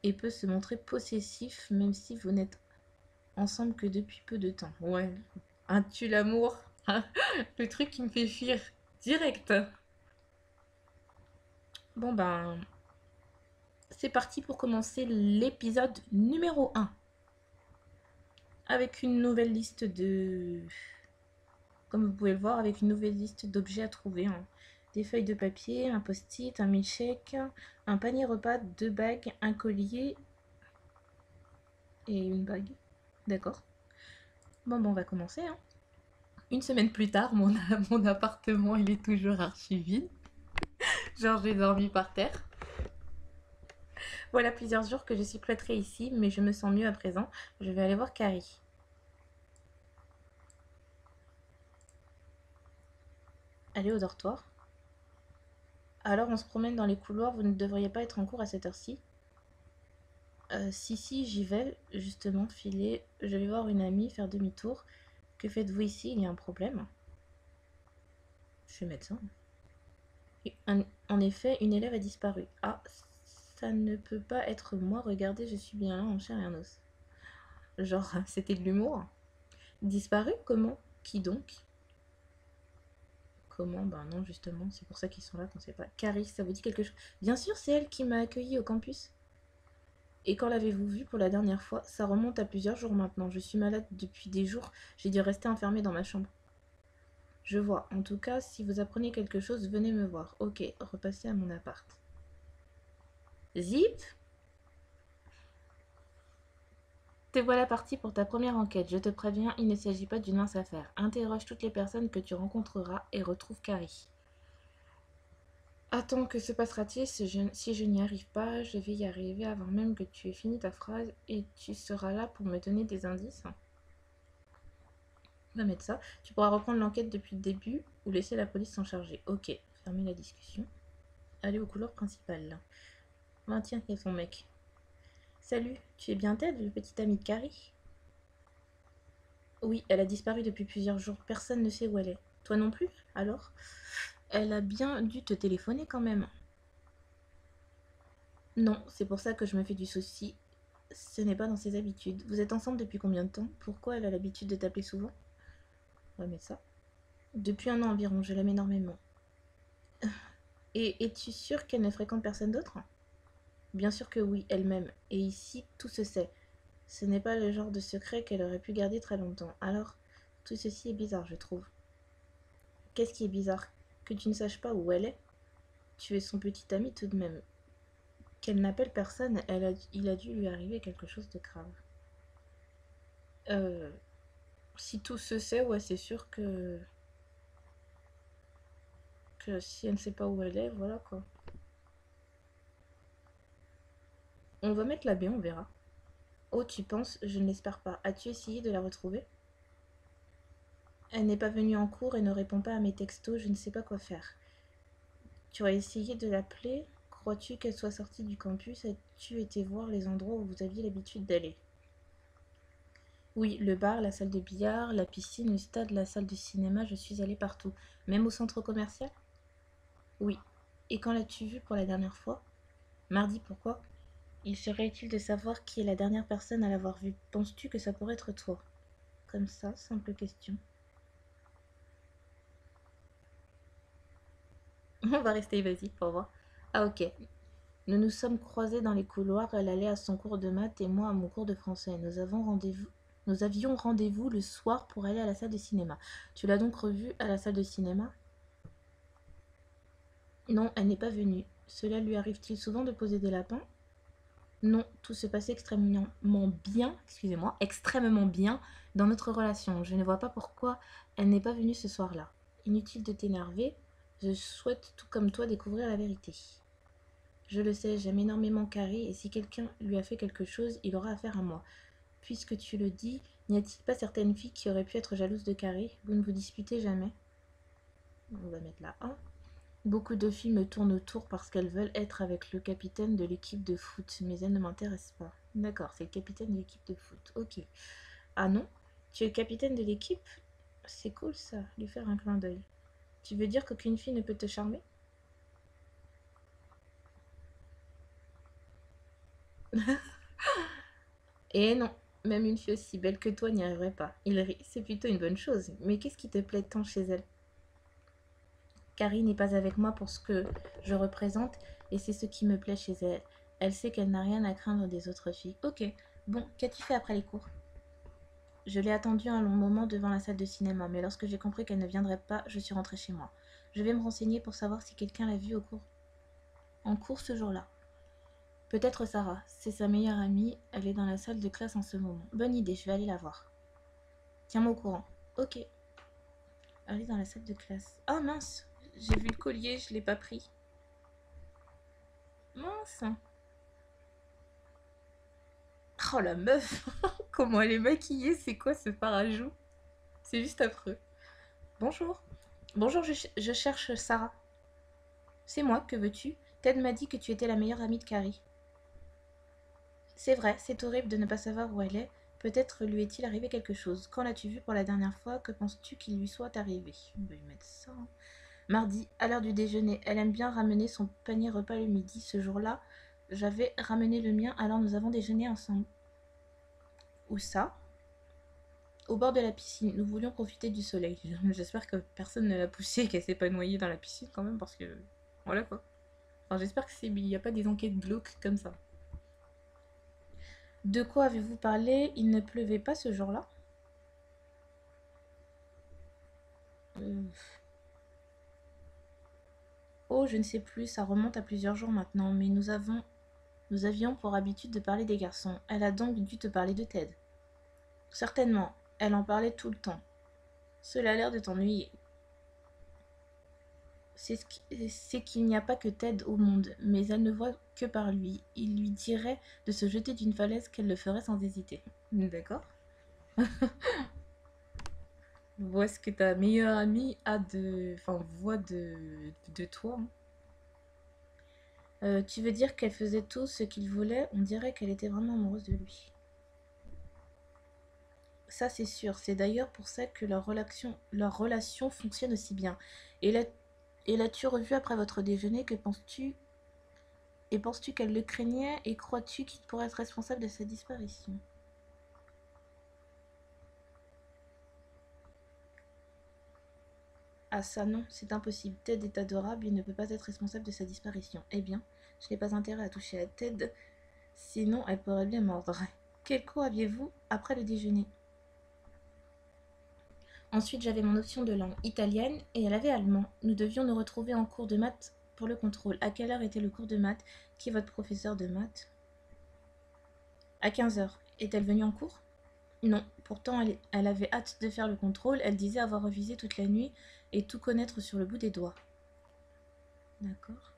et peut se montrer possessif même si vous n'êtes ensemble que depuis peu de temps. Ouais, un tue l'amour, le truc qui me fait fuir direct. Bon c'est parti pour commencer l'épisode numéro 1 avec une nouvelle liste de... Comme vous pouvez le voir, avec une nouvelle liste d'objets à trouver, hein. Des feuilles de papier, un post-it, un milkshake, un panier repas, deux bagues, un collier et une bague. D'accord. Bon, on va commencer, hein. Une semaine plus tard, mon appartement, il est toujours archi vide. Genre, j'ai dormi par terre. Voilà plusieurs jours que je suis cloîtrée ici, mais je me sens mieux à présent. Je vais aller voir Carrie. Aller au dortoir. Alors, on se promène dans les couloirs. Vous ne devriez pas être en cours à cette heure-ci. Si, j'y vais, justement, filer. Je vais voir une amie, faire demi-tour. Que faites-vous ici? Il y a un problème. Je suis médecin. En effet, une élève a disparu. Ah, ça ne peut pas être moi. Regardez, je suis bien là en chair et en os. Genre, c'était de l'humour. Disparu? Comment? Qui donc? Comment? Ben non, justement, c'est pour ça qu'ils sont là qu'on sait pas. Carrie, ça vous dit quelque chose? Bien sûr, c'est elle qui m'a accueilli au campus. Et quand l'avez-vous vu pour la dernière fois? Ça remonte à plusieurs jours maintenant. Je suis malade depuis des jours. J'ai dû rester enfermée dans ma chambre. Je vois. En tout cas, si vous apprenez quelque chose, venez me voir. Ok, repassez à mon appart. Zip, te voilà parti pour ta première enquête. Je te préviens, il ne s'agit pas d'une mince affaire. Interroge toutes les personnes que tu rencontreras et retrouve Carrie. Attends, que se passera-t-il si je n'y arrive pas? Je vais y arriver avant même que tu aies fini ta phrase et tu seras là pour me donner des indices. On va mettre ça. Tu pourras reprendre l'enquête depuis le début ou laisser la police s'en charger. Ok, fermez la discussion. Allez au couloir principal. Ah tiens, il y a son mec. Salut, tu es bien Ted, le petit ami de Carrie? Oui, elle a disparu depuis plusieurs jours. Personne ne sait où elle est. Toi non plus? Alors? Elle a bien dû te téléphoner quand même. Non, c'est pour ça que je me fais du souci. Ce n'est pas dans ses habitudes. Vous êtes ensemble depuis combien de temps? Pourquoi elle a l'habitude de t'appeler souvent? On va mettre ça. Depuis un an environ, je l'aime énormément. Et es-tu sûre qu'elle ne fréquente personne d'autre? Bien sûr que oui, elle-même. Et ici, tout se sait. Ce n'est pas le genre de secret qu'elle aurait pu garder très longtemps. Alors, tout ceci est bizarre, je trouve. Qu'est-ce qui est bizarre? Que tu ne saches pas où elle est? Tu es son petit ami tout de même. Qu'elle n'appelle personne, il a dû lui arriver quelque chose de grave. Euh, si tout se sait, ouais, c'est sûr que si elle ne sait pas où elle est, voilà quoi. On va mettre la B, on verra. Oh, tu penses? Je ne l'espère pas. As-tu essayé de la retrouver? Elle n'est pas venue en cours et ne répond pas à mes textos, je ne sais pas quoi faire. Tu as essayé de l'appeler? Crois-tu qu'elle soit sortie du campus? As-tu été voir les endroits où vous aviez l'habitude d'aller? Oui, le bar, la salle de billard, la piscine, le stade, la salle de cinéma, je suis allée partout. Même au centre commercial? Oui. Et quand l'as-tu vue pour la dernière fois? Mardi, pourquoi? Il serait utile de savoir qui est la dernière personne à l'avoir vue. Penses-tu que ça pourrait être toi? Comme ça, simple question. On va rester évasif, au revoir. Ah ok. Nous nous sommes croisés dans les couloirs, elle allait à son cours de maths et moi à mon cours de français. Nous avions rendez-vous le soir pour aller à la salle de cinéma. Tu l'as donc revue à la salle de cinéma? Non, elle n'est pas venue. Cela lui arrive-t-il souvent de poser des lapins? Non, tout se passait extrêmement bien, excusez-moi, extrêmement bien dans notre relation. Je ne vois pas pourquoi elle n'est pas venue ce soir-là. Inutile de t'énerver, je souhaite tout comme toi découvrir la vérité. Je le sais, j'aime énormément Carrie et si quelqu'un lui a fait quelque chose, il aura affaire à moi. Puisque tu le dis, n'y a-t-il pas certaines filles qui auraient pu être jalouses de Carrie? Vous ne vous disputez jamais? On va mettre la 1. Beaucoup de filles me tournent autour parce qu'elles veulent être avec le capitaine de l'équipe de foot, mais elles ne m'intéressent pas. D'accord, c'est le capitaine de l'équipe de foot. Ok. Ah non? Tu es le capitaine de l'équipe? C'est cool ça, lui faire un clin d'œil. Tu veux dire qu'aucune fille ne peut te charmer? Eh non, même une fille aussi belle que toi n'y arriverait pas. Il rit, c'est plutôt une bonne chose. Mais qu'est-ce qui te plaît tant chez elle? Carrie n'est pas avec moi pour ce que je représente et c'est ce qui me plaît chez elle. Elle sait qu'elle n'a rien à craindre des autres filles. Ok, bon, qu'as-tu fait après les cours? Je l'ai attendue un long moment devant la salle de cinéma, mais lorsque j'ai compris qu'elle ne viendrait pas, je suis rentrée chez moi. Je vais me renseigner pour savoir si quelqu'un l'a vue en cours ce jour-là. Peut-être Sarah, c'est sa meilleure amie, elle est dans la salle de classe en ce moment. Bonne idée, je vais aller la voir. Tiens-moi au courant. Ok, elle est dans la salle de classe. Oh mince, j'ai vu le collier, je l'ai pas pris. Mince. Oh la meuf, comment elle est maquillée, c'est quoi ce fard-à-joues? C'est juste affreux. Bonjour. Bonjour, je cherche Sarah. C'est moi, que veux-tu? Ted m'a dit que tu étais la meilleure amie de Carrie. C'est vrai, c'est horrible de ne pas savoir où elle est. Peut-être lui est-il arrivé quelque chose. Quand l'as-tu vue pour la dernière fois? Que penses-tu qu'il lui soit arrivé? On va lui mettre ça. Mardi, à l'heure du déjeuner. Elle aime bien ramener son panier repas le midi. Ce jour-là, j'avais ramené le mien, alors nous avons déjeuné ensemble. Où ça? Au bord de la piscine. Nous voulions profiter du soleil. J'espère que personne ne l'a poussée et qu'elle s'est pas noyée dans la piscine quand même parce que... Voilà quoi. Enfin, j'espère qu'il n'y a pas des enquêtes glauques comme ça. De quoi avez-vous parlé? Il ne pleuvait pas ce jour-là? Euh, Oh, je ne sais plus, ça remonte à plusieurs jours maintenant, mais nous avions pour habitude de parler des garçons. Elle a donc dû te parler de Ted. Certainement, elle en parlait tout le temps. Cela a l'air de t'ennuyer. C'est qu'il n'y a pas que Ted au monde, mais elle ne voit que par lui. Il lui dirait de se jeter d'une falaise qu'elle le ferait sans hésiter. D'accord. Vois ce que ta meilleure amie a de... Enfin, voit de toi. Hein. Tu veux dire qu'elle faisait tout ce qu'il voulait? On dirait qu'elle était vraiment amoureuse de lui. Ça, c'est sûr. C'est d'ailleurs pour ça que leur relation fonctionne aussi bien. Et l'as-tu revu après votre déjeuner? Que penses-tu? Et penses-tu qu'elle le craignait? Et crois-tu qu'il pourrait être responsable de sa disparition? Ah ça non, c'est impossible. Ted est adorable, il ne peut pas être responsable de sa disparition. Eh bien, je n'ai pas intérêt à toucher à Ted, sinon elle pourrait bien mordre. Quel cours aviez-vous après le déjeuner? Ensuite, j'avais mon option de langue italienne et elle avait allemand. Nous devions nous retrouver en cours de maths pour le contrôle. À quelle heure était le cours de maths? Qui est votre professeur de maths? À 15 heures. Est-elle venue en cours? Non. Pourtant, elle avait hâte de faire le contrôle. Elle disait avoir révisé toute la nuit et tout connaître sur le bout des doigts. D'accord.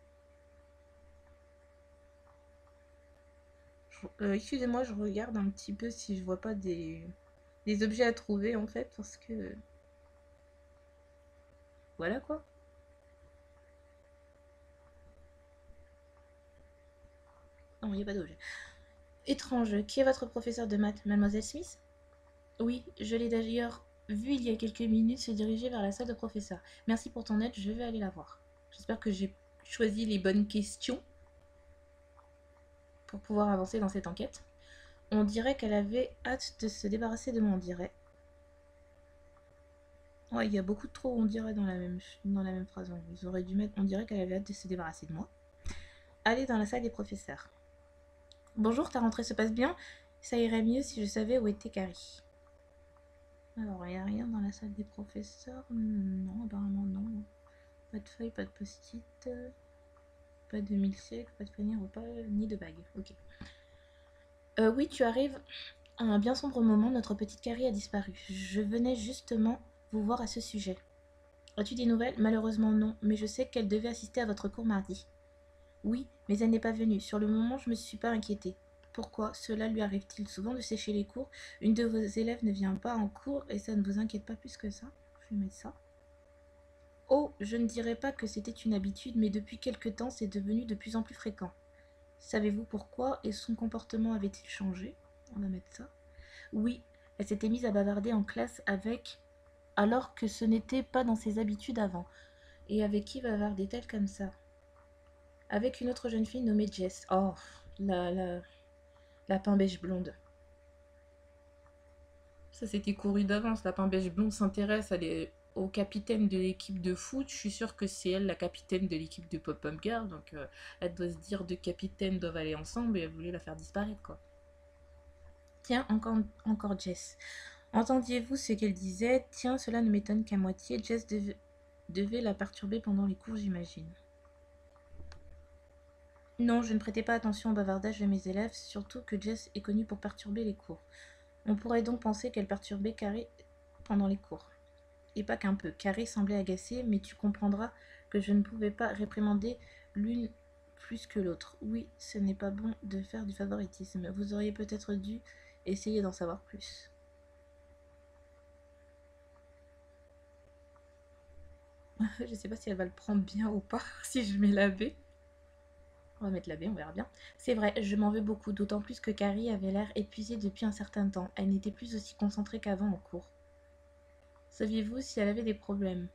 Excusez-moi, je regarde un petit peu si je vois pas des objets à trouver en fait, parce que... Voilà quoi. Non, il n'y a pas d'objet. Étrange. Qui est votre professeur de maths? Mademoiselle Smith? Oui, je l'ai d'ailleurs vu il y a quelques minutes se diriger vers la salle de professeur. Merci pour ton aide, je vais aller la voir. J'espère que j'ai choisi les bonnes questions pour pouvoir avancer dans cette enquête. On dirait qu'elle avait hâte de se débarrasser de moi, on dirait. Ouais, il y a beaucoup de trop on dirait dans la même phrase. Ils auraient dû mettre on dirait qu'elle avait hâte de se débarrasser de moi. Allez dans la salle des professeurs. Bonjour, ta rentrée se passe bien? Ça irait mieux si je savais où était Carrie. Alors, il n'y a rien dans la salle des professeurs? Non, apparemment non. Pas de feuilles, pas de post-it, pas de milkshake, pas de panier repas, ni de bague. Ok. Oui, tu arrives à un bien sombre moment, notre petite Carrie a disparu. Je venais justement vous voir à ce sujet. As-tu des nouvelles? Malheureusement non, mais je sais qu'elle devait assister à votre cours mardi. Oui, mais elle n'est pas venue. Sur le moment, je me suis pas inquiétée. Pourquoi? Cela lui arrive-t-il souvent de sécher les cours? Une de vos élèves ne vient pas en cours et ça ne vous inquiète pas plus que ça? Je vais mettre ça. Oh, je ne dirais pas que c'était une habitude, mais depuis quelque temps, c'est devenu de plus en plus fréquent. Savez-vous pourquoi et son comportement avait-il changé? On va mettre ça. Oui, elle s'était mise à bavarder en classe avec, alors que ce n'était pas dans ses habitudes avant. Et avec qui bavardait-elle comme ça? Avec une autre jeune fille nommée Jess. Oh, la pain beige blonde. Ça, c'était couru d'avance. La pain beige blonde s'intéresse au capitaine de l'équipe de foot. Je suis sûre que c'est elle la capitaine de l'équipe de Pop-Up Girl. Donc, elle doit se dire deux capitaines doivent aller ensemble et elle voulait la faire disparaître, quoi. Tiens, encore Jess. Entendiez-vous ce qu'elle disait? Tiens, cela ne m'étonne qu'à moitié. Jess devait la perturber pendant les cours, j'imagine. Non, je ne prêtais pas attention au bavardage de mes élèves, surtout que Jess est connue pour perturber les cours. On pourrait donc penser qu'elle perturbait Carrie pendant les cours. Et pas qu'un peu. Carrie semblait agacée, mais tu comprendras que je ne pouvais pas réprimander l'une plus que l'autre. Oui, ce n'est pas bon de faire du favoritisme. Vous auriez peut-être dû essayer d'en savoir plus. Je sais pas si elle va le prendre bien ou pas, si je mets la B. On va mettre la B, on verra bien. C'est vrai, je m'en veux beaucoup, d'autant plus que Carrie avait l'air épuisée depuis un certain temps. Elle n'était plus aussi concentrée qu'avant en cours. Saviez-vous si elle avait des problèmes?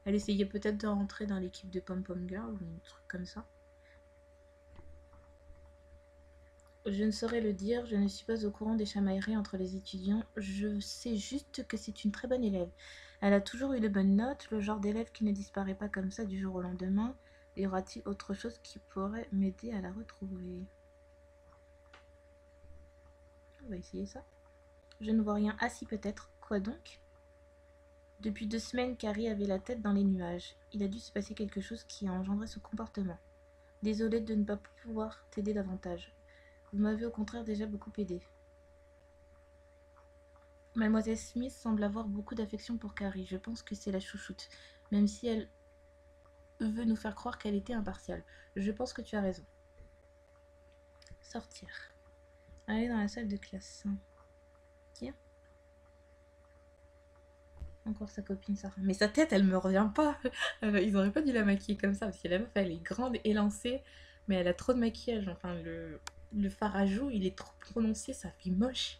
Elle essayait peut-être de rentrer dans l'équipe de Pom Pom Girl ou un truc comme ça. Je ne saurais le dire, je ne suis pas au courant des chamailleries entre les étudiants. Je sais juste que c'est une très bonne élève. Elle a toujours eu de bonnes notes, le genre d'élève qui ne disparaît pas comme ça du jour au lendemain. Y aura-t-il autre chose qui pourrait m'aider à la retrouver? On va essayer ça. Je ne vois rien. Ah si, peut-être. Quoi donc? Depuis 2 semaines, Carrie avait la tête dans les nuages. Il a dû se passer quelque chose qui a engendré ce comportement. Désolée de ne pas pouvoir t'aider davantage. Vous m'avez au contraire déjà beaucoup aidé. Mademoiselle Smith semble avoir beaucoup d'affection pour Carrie. Je pense que c'est la chouchoute, même si elle veut nous faire croire qu'elle était impartiale. Je pense que tu as raison. Sortir. Aller dans la salle de classe. Tiens. Encore sa copine Sarah. Mais sa tête, elle me revient pas. Ils auraient pas dû la maquiller comme ça, parce que la meuf, elle est grande, élancée, mais elle a trop de maquillage. Enfin, le fard à joues, il est trop prononcé, ça fait moche.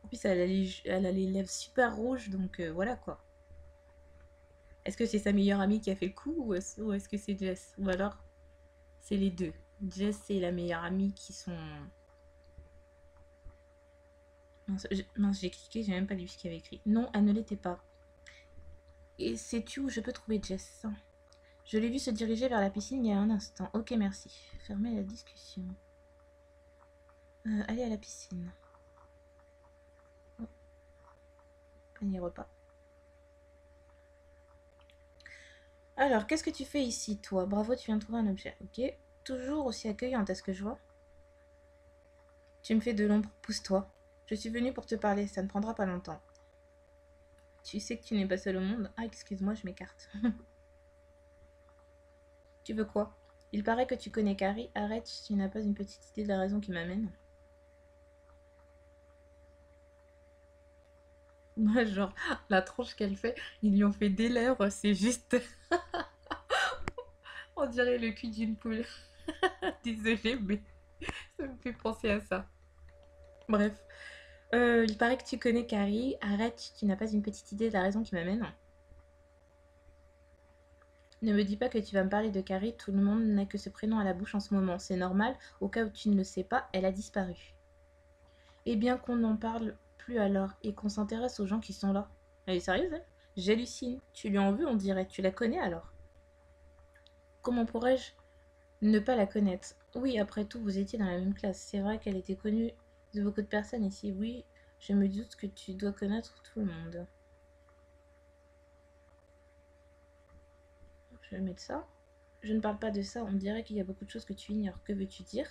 En plus, elle a les lèvres super rouges, donc voilà quoi. Est-ce que c'est sa meilleure amie qui a fait le coup, ou est-ce que c'est Jess? Ou alors, c'est les deux. Jess et la meilleure amie qui sont... Mince, j'ai cliqué, j'ai même pas lu ce qu'il y avait écrit. Non, elle ne l'était pas. Et sais-tu où je peux trouver Jess? Je l'ai vu se diriger vers la piscine il y a un instant. Ok, merci. Fermez la discussion. Allez à la piscine. Oh, panier repas. Alors, qu'est-ce que tu fais ici, toi? Bravo, tu viens de trouver un objet. Ok. Toujours aussi accueillante, est-ce que je vois? Tu me fais de l'ombre, pousse-toi. Je suis venue pour te parler, ça ne prendra pas longtemps. Tu sais que tu n'es pas seule au monde. Ah, excuse-moi, je m'écarte. Tu veux quoi? Il paraît que tu connais Carrie. Arrête, tu n'as pas une petite idée de la raison qui m'amène. Moi, genre, la tronche qu'elle fait, ils lui ont fait des lèvres, c'est juste... On dirait le cul d'une poule. Désolée, mais ça me fait penser à ça. Bref. Il paraît que tu connais Carrie. Arrête, tu n'as pas une petite idée de la raison qui m'amène. Ne me dis pas que tu vas me parler de Carrie, tout le monde n'a que ce prénom à la bouche en ce moment. C'est normal, au cas où tu ne le sais pas, elle a disparu. Eh bien qu'on n'en parle plus alors, et qu'on s'intéresse aux gens qui sont là. Elle est sérieuse, elle? J'hallucine. Tu lui en veux, on dirait. Tu la connais alors? Comment pourrais-je ne pas la connaître? Oui, après tout, vous étiez dans la même classe. C'est vrai qu'elle était connue de beaucoup de personnes ici. Oui, je me doute que tu dois connaître tout le monde. Je vais mettre ça. Je ne parle pas de ça, on dirait qu'il y a beaucoup de choses que tu ignores. Que veux-tu dire?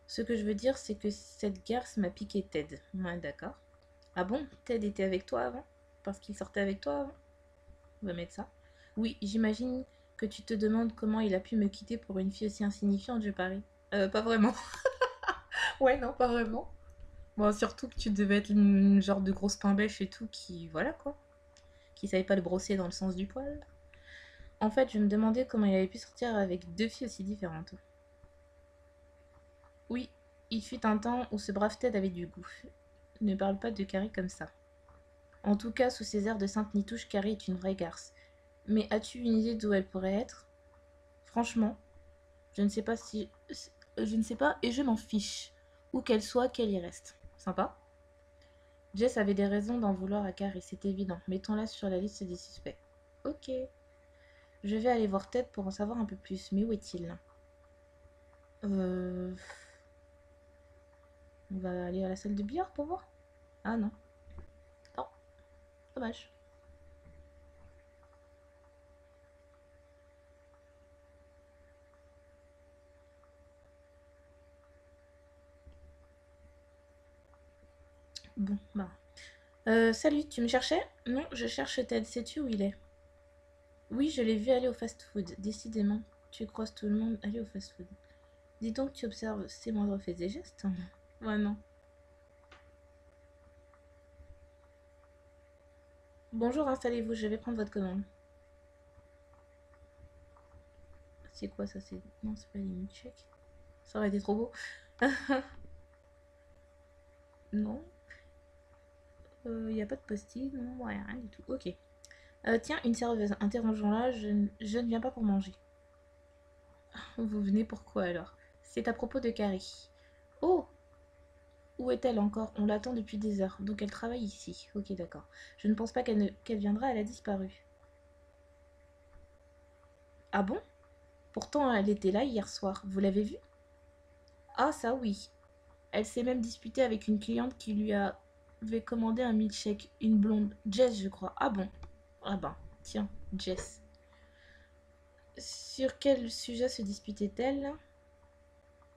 Ce que je veux dire, c'est que cette garce m'a piqué Ted. Ouais, d'accord. Ah bon? Ted était avec toi avant? Parce qu'il sortait avec toi avant? On va mettre ça. Oui, j'imagine que tu te demandes comment il a pu me quitter pour une fille aussi insignifiante, je parie. Pas vraiment. Ouais, non, pas vraiment. Bon, surtout que tu devais être une genre de grosse pain bêche et tout, qui, voilà quoi, qui savait pas le brosser dans le sens du poil. En fait, je me demandais comment il avait pu sortir avec deux filles aussi différentes. Oui, il fut un temps où ce brave Ted avait du goût. Ne parle pas de Carrie comme ça. En tout cas, sous ses airs de sainte nitouche, Carrie est une vraie garce. Mais as-tu une idée d'où elle pourrait être? Franchement, je ne sais pas si... Je ne sais pas et je m'en fiche. Où qu'elle soit, qu'elle y reste. Sympa. Jess avait des raisons d'en vouloir à Carrie, c'est évident. Mettons-la sur la liste des suspects. Ok. Je vais aller voir Ted pour en savoir un peu plus. Mais où est-il? On va aller à la salle de billard pour voir. Ah non. Non, dommage. Bon, bah. Salut, tu me cherchais? Non, je cherche Ted. Sais-tu où il est? Oui, je l'ai vu aller au fast-food. Décidément, tu croises tout le monde aller au fast-food. Dis donc, tu observes ses moindres faits et gestes? Ouais, non. Bonjour, installez-vous, je vais prendre votre commande. C'est quoi ça? C'est... Non, c'est pas limit check. Ça aurait été trop beau. Non. Il n'y a pas de post-it, non, ouais, rien du tout. Ok. Tiens, une serveuse, interrogeons-la, je ne viens pas pour manger. Vous venez pourquoi alors? C'est à propos de Carrie. Oh, où est-elle encore? On l'attend depuis des heures, donc elle travaille ici. Ok, d'accord. Je ne pense pas qu'elle viendra, elle a disparu. Ah bon? Pourtant, elle était là hier soir. Vous l'avez vue? Ah, ça oui. Elle s'est même disputée avec une cliente qui lui avait commandé un milkshake. Une blonde. Jess, je crois. Ah bon? Ah ben, tiens, Jess. Sur quel sujet se disputait-elle?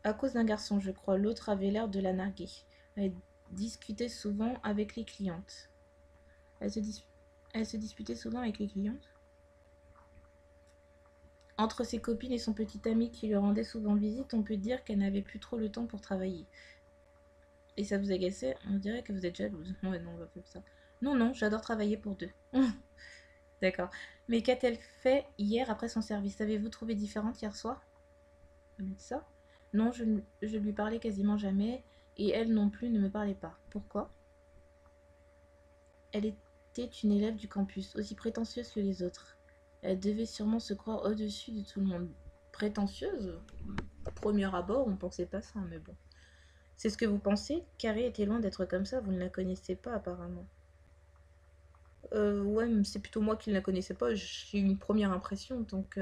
À cause d'un garçon, je crois. L'autre avait l'air de la narguer. Elle discutait souvent avec les clientes. Elle se, dis- Elle se disputait souvent avec les clientes. Entre ses copines et son petit ami qui lui rendait souvent visite, on peut dire qu'elle n'avait plus trop le temps pour travailler. Et ça vous agaçait? On dirait que vous êtes jalouse. Ouais, non, on va faire ça. Non, non, j'adore travailler pour deux. D'accord. Mais qu'a-t-elle fait hier après son service? Avez-vous trouvé différente hier soir? On va mettre ça. Non, je lui parlais quasiment jamais. Et elle non plus ne me parlait pas. Pourquoi? Elle était une élève du campus, aussi prétentieuse que les autres. Elle devait sûrement se croire au-dessus de tout le monde. Prétentieuse? À premier abord, on ne pensait pas ça, mais bon. C'est ce que vous pensez? Carrie était loin d'être comme ça, vous ne la connaissez pas apparemment. Ouais, mais c'est plutôt moi qui ne la connaissais pas, j'ai eu une première impression, donc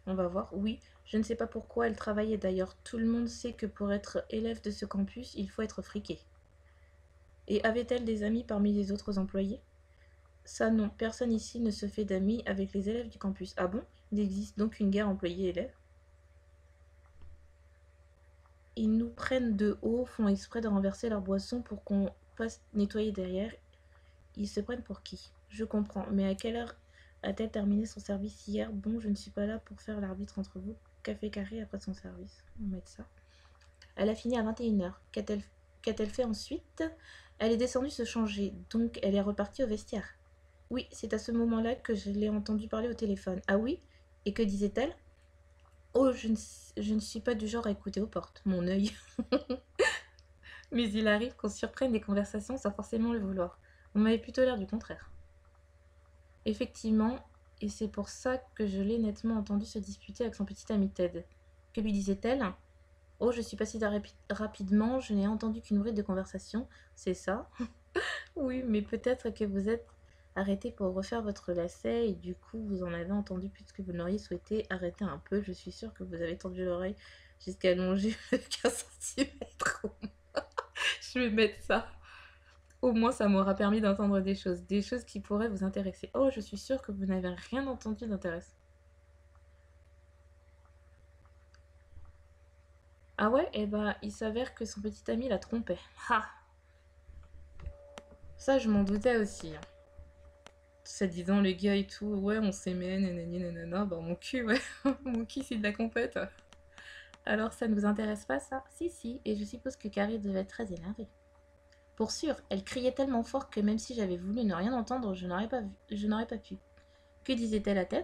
on va voir. Oui, je ne sais pas pourquoi elle travaillait d'ailleurs. Tout le monde sait que pour être élève de ce campus, il faut être friqué. Et avait-elle des amis parmi les autres employés? Ça non, personne ici ne se fait d'amis avec les élèves du campus. Ah bon? Il existe donc une guerre employé-élève? Ils nous prennent de haut, font exprès de renverser leur boisson pour qu'on passe nettoyer derrière. Ils se prennent pour qui? Je comprends, mais à quelle heure a-t-elle terminé son service hier? Bon, je ne suis pas là pour faire l'arbitre entre vous. Café carré après son service. On va mettre ça. Elle a fini à 21h. Qu'a-t-elle fait ensuite? Elle est descendue se changer, donc elle est repartie au vestiaire. Oui, c'est à ce moment-là que je l'ai entendue parler au téléphone. Ah oui? Et que disait-elle? Oh, je ne suis pas du genre à écouter aux portes. Mon œil. Mais il arrive qu'on surprenne des conversations sans forcément le vouloir. On m'avait plutôt l'air du contraire. Effectivement, et c'est pour ça que je l'ai nettement entendu se disputer avec son petit ami Ted. Que lui disait-elle? Oh, je suis passée rapidement, je n'ai entendu qu'une bride de conversation, c'est ça? Oui, mais peut-être que vous êtes arrêté pour refaire votre lacet et du coup vous en avez entendu plus que vous n'auriez souhaité arrêter un peu. Je suis sûre que vous avez tendu l'oreille jusqu'à longer de 15 cm. Je vais mettre ça. Au moins, ça m'aura permis d'entendre des choses qui pourraient vous intéresser. Oh, je suis sûre que vous n'avez rien entendu d'intéressant. Ah ouais? Eh ben, il s'avère que son petit ami la trompait. Ha! Ça, je m'en doutais aussi, hein. Ça disant le gars et tout, ouais, on s'aimait, nanani nanana, bah mon cul, ouais, mon cul c'est de la compète. Alors ça ne vous intéresse pas ça? Si, si, et je suppose que Carrie devait être très énervée. Pour sûr, elle criait tellement fort que même si j'avais voulu ne rien entendre, je n'aurais pas pu. Que disait-elle à Ted?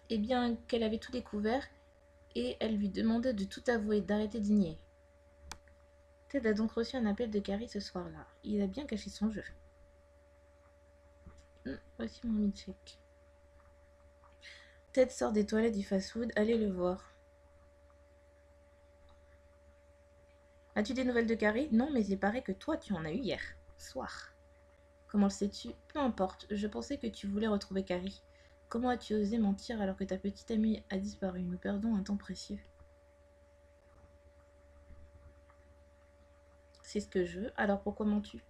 Eh bien, qu'elle avait tout découvert et elle lui demandait de tout avouer, d'arrêter de nier. Ted a donc reçu un appel de Carrie ce soir-là. Il a bien caché son jeu. Voici mon milkshake. Ted sort des toilettes du fast-food, allez le voir. As-tu des nouvelles de Carrie? Non, mais il paraît que toi, tu en as eu hier soir. Comment le sais-tu? Peu importe, je pensais que tu voulais retrouver Carrie. Comment as-tu osé mentir alors que ta petite amie a disparu? Nous perdons un temps précieux. C'est ce que je veux, alors pourquoi mens-tu?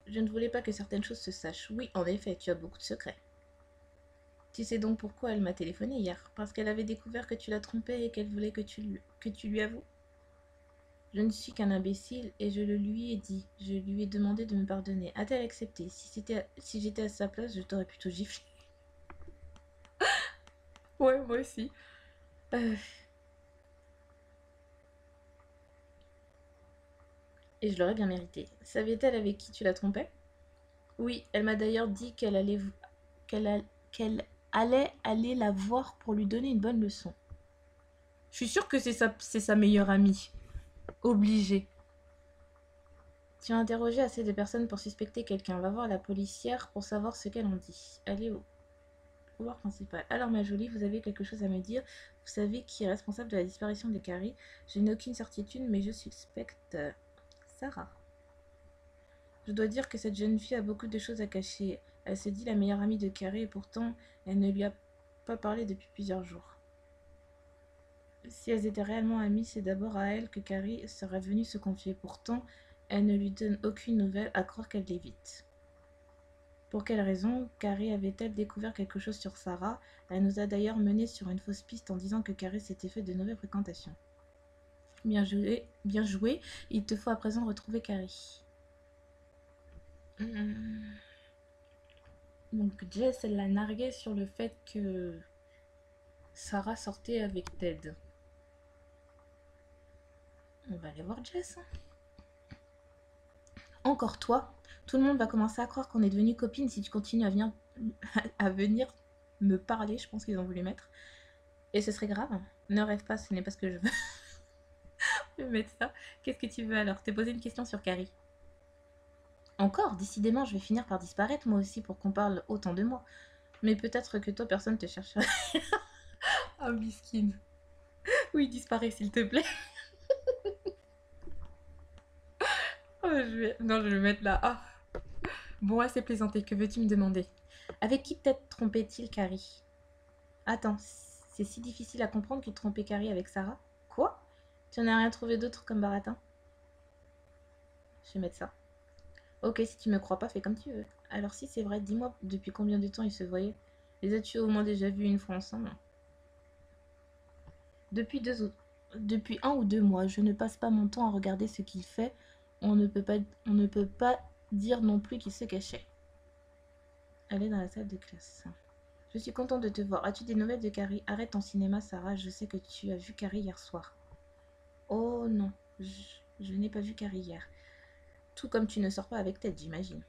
Je ne voulais pas que certaines choses se sachent. Oui, en effet, tu as beaucoup de secrets. Tu sais donc pourquoi elle m'a téléphoné hier? Parce qu'elle avait découvert que tu la trompais et qu'elle voulait que tu lui avoues. Je ne suis qu'un imbécile et je le lui ai dit. Je lui ai demandé de me pardonner. A-t-elle accepté? Si j'étais à sa place, je t'aurais plutôt giflé. Ouais, moi aussi. Euh, Et je l'aurais bien mérité. Savait-elle avec qui tu la trompais? Oui, elle m'a d'ailleurs dit qu'elle a- qu'elle allait aller la voir pour lui donner une bonne leçon. Je suis sûre que c'est sa meilleure amie. Obligée. Tu as interrogé assez de personnes pour suspecter quelqu'un. Va voir la policière pour savoir ce qu'elle en dit. Allez au pouvoir principal. Alors ma jolie, vous avez quelque chose à me dire? Vous savez qui est responsable de la disparition de Carrie? Je n'ai aucune certitude, mais je suspecte Sarah. Je dois dire que cette jeune fille a beaucoup de choses à cacher. Elle se dit la meilleure amie de Carrie et pourtant elle ne lui a pas parlé depuis plusieurs jours. Si elles étaient réellement amies, c'est d'abord à elle que Carrie serait venue se confier. Pourtant, elle ne lui donne aucune nouvelle, à croire qu'elle l'évite. Pour quelle raison Carrie avait-elle découvert quelque chose sur Sarah? Elle nous a d'ailleurs menés sur une fausse piste en disant que Carrie s'était fait de nouvelles fréquentations. Bien joué, bien joué. Il te faut à présent retrouver Carrie. Donc Jess, elle l'a nargué sur le fait que Sarah sortait avec Ted. On va aller voir Jess. Encore toi. Tout le monde va commencer à croire qu'on est devenus copines si tu continues à venir me parler. Je pense qu'ils ont voulu mettre. Et ce serait grave. Ne rêve pas, ce n'est pas ce que je veux. Je vais mettre ça. Qu'est-ce que tu veux alors? T'es posé une question sur Carrie. Encore, décidément, je vais finir par disparaître moi aussi pour qu'on parle autant de moi. Mais peut-être que toi, personne te chercherait. Ah, misquine. Oui, disparais, s'il te plaît. Oh, non, je vais le mettre là. Ah. Bon, assez plaisanté. Que veux-tu me demander? Avec qui peut-être trompait-il Carrie? Attends, c'est si difficile à comprendre qu'il trompait Carrie avec Sarah? Quoi? Tu n'as rien trouvé d'autre comme baratin? Je vais mettre ça. Ok, si tu me crois pas, fais comme tu veux. Alors si c'est vrai, dis-moi depuis combien de temps ils se voyaient? Les as-tu au moins déjà vus une fois ensemble? Depuis depuis 1 ou 2 mois, je ne passe pas mon temps à regarder ce qu'il fait. On ne peut pas dire non plus qu'il se cachait. Elle est dans la salle de classe. Je suis contente de te voir. As-tu des nouvelles de Carrie? Arrête ton cinéma, Sarah. Je sais que tu as vu Carrie hier soir. Oh non, je n'ai pas vu Carrie hier. Tout comme tu ne sors pas avec Ted, j'imagine.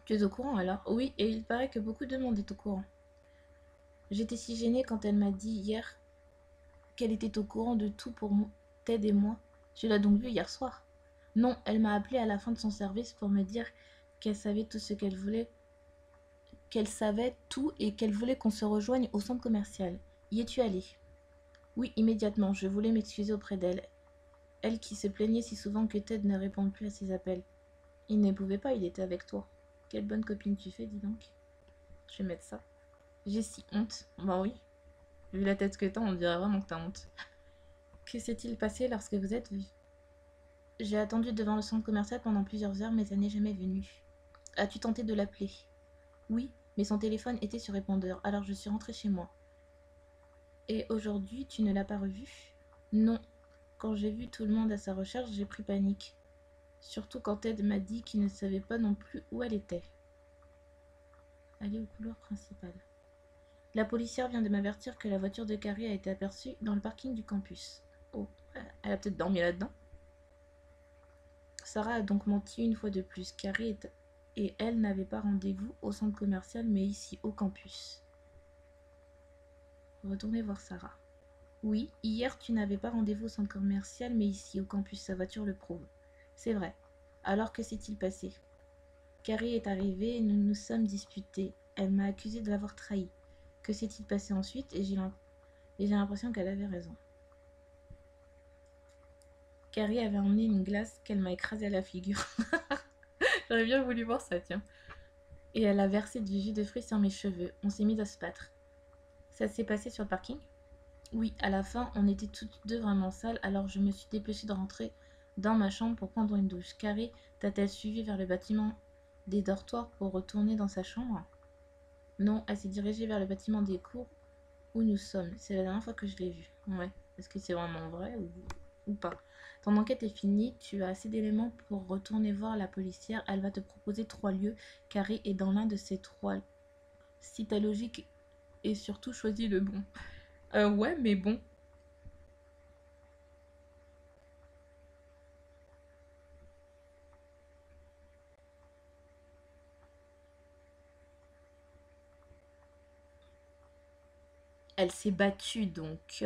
Tu es au courant alors? Oui, et il paraît que beaucoup de monde est au courant. J'étais si gênée quand elle m'a dit hier qu'elle était au courant de tout pour Ted et moi. Tu l'as donc vue hier soir? Non, elle m'a appelé à la fin de son service pour me dire qu'elle savait tout ce qu'elle voulait, qu'elle savait tout et qu'elle voulait qu'on se rejoigne au centre commercial. Y es-tu allée? Oui, immédiatement. Je voulais m'excuser auprès d'elle. Elle qui se plaignait si souvent que Ted ne réponde plus à ses appels. Il ne pouvait pas, il était avec toi. Quelle bonne copine tu fais, dis donc. Je vais mettre ça. J'ai si honte. Bah oui. Vu la tête que t'as, on dirait vraiment que t'as honte. Que s'est-il passé lorsque vous êtes vus? J'ai attendu devant le centre commercial pendant plusieurs heures, mais elle n'est jamais venue. As-tu tenté de l'appeler? Oui, mais son téléphone était sur répondeur, alors je suis rentrée chez moi. Et aujourd'hui, tu ne l'as pas revue? Non. Quand j'ai vu tout le monde à sa recherche, j'ai pris panique. Surtout quand Ted m'a dit qu'il ne savait pas non plus où elle était. Allez au couloir principal. La policière vient de m'avertir que la voiture de Carrie a été aperçue dans le parking du campus. Oh, elle a peut-être dormi là-dedans. Sarah a donc menti une fois de plus. Carrie et elle n'avaient pas rendez-vous au centre commercial, mais ici, au campus. Retournez voir Sarah. Oui, hier tu n'avais pas rendez-vous au centre commercial, mais ici, au campus, sa voiture le prouve. C'est vrai. Alors que s'est-il passé? Carrie est arrivée et nous nous sommes disputés. Elle m'a accusé de l'avoir trahi. Que s'est-il passé ensuite? Et j'ai l'impression qu'elle avait raison. Carrie avait emmené une glace qu'elle m'a écrasée à la figure. J'aurais bien voulu voir ça, tiens. Et elle a versé du jus de fruits sur mes cheveux. On s'est mis à se battre. Ça s'est passé sur le parking? Oui, à la fin, on était toutes deux vraiment sales, alors je me suis dépêchée de rentrer dans ma chambre pour prendre une douche. Carrie t'a-t-elle suivi vers le bâtiment des dortoirs pour retourner dans sa chambre? Non, elle s'est dirigée vers le bâtiment des cours où nous sommes. C'est la dernière fois que je l'ai vue. Ouais. Est-ce que c'est vraiment vrai ou pas? Ton enquête est finie. Tu as assez d'éléments pour retourner voir la policière. Elle va te proposer 3 lieux. Carrie est dans l'un de ces 3. Si ta logique est surtout choisis le bon. Ouais, mais bon. Elle s'est battue, donc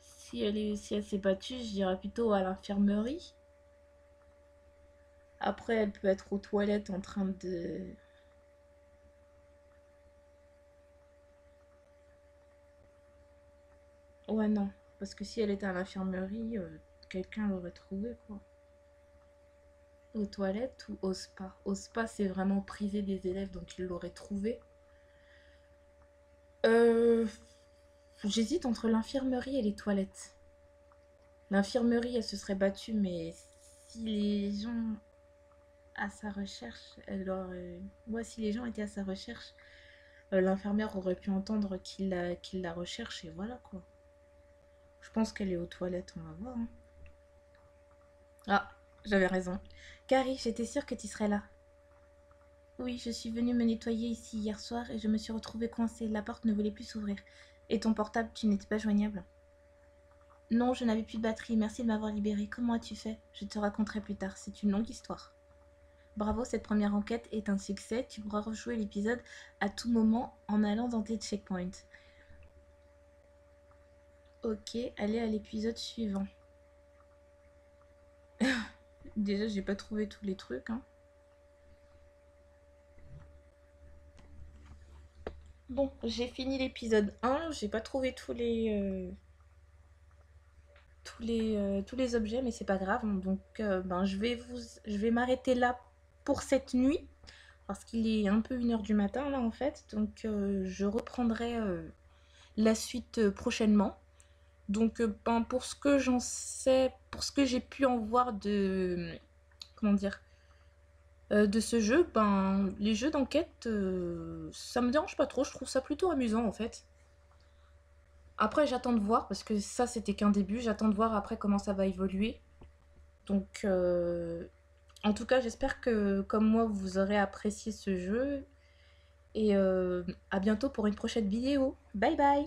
si elle s'est battue, je dirais plutôt à l'infirmerie. Après, elle peut être aux toilettes en train de... Ouais, non. Parce que si elle était à l'infirmerie, quelqu'un l'aurait trouvée, quoi. Aux toilettes ou au spa? Au spa, c'est vraiment prisé des élèves, donc ils l'auraient trouvée. Euh... J'hésite entre l'infirmerie et les toilettes. L'infirmerie, elle se serait battue, mais si les gens à sa recherche, ouais, si les gens étaient à sa recherche, l'infirmière aurait pu entendre qu'il la recherche et voilà quoi. Je pense qu'elle est aux toilettes, on va voir, hein. Ah, j'avais raison. Carrie, j'étais sûre que tu serais là. Oui, je suis venue me nettoyer ici hier soir et je me suis retrouvée coincée. La porte ne voulait plus s'ouvrir. Et ton portable, tu n'étais pas joignable? Non, je n'avais plus de batterie. Merci de m'avoir libérée. Comment as-tu fait? Je te raconterai plus tard. C'est une longue histoire. Bravo, cette première enquête est un succès. Tu pourras rejouer l'épisode à tout moment en allant dans tes checkpoints. Ok, allez à l'épisode suivant. Déjà, j'ai pas trouvé tous les trucs, hein. Bon, j'ai fini l'épisode 1. J'ai pas trouvé tous les objets, mais c'est pas grave. Donc, ben, je vais m'arrêter là pour cette nuit. Parce qu'il est un peu 1 heure du matin, là, en fait. Donc, je reprendrai la suite prochainement. Donc, ben, pour ce que j'en sais, pour ce que j'ai pu en voir comment dire, de ce jeu, ben, les jeux d'enquête, ça me dérange pas trop. Je trouve ça plutôt amusant, en fait. Après, j'attends de voir, parce que ça, c'était qu'un début. J'attends de voir après comment ça va évoluer. Donc, en tout cas, j'espère que, comme moi, vous aurez apprécié ce jeu. Et à bientôt pour une prochaine vidéo. Bye bye!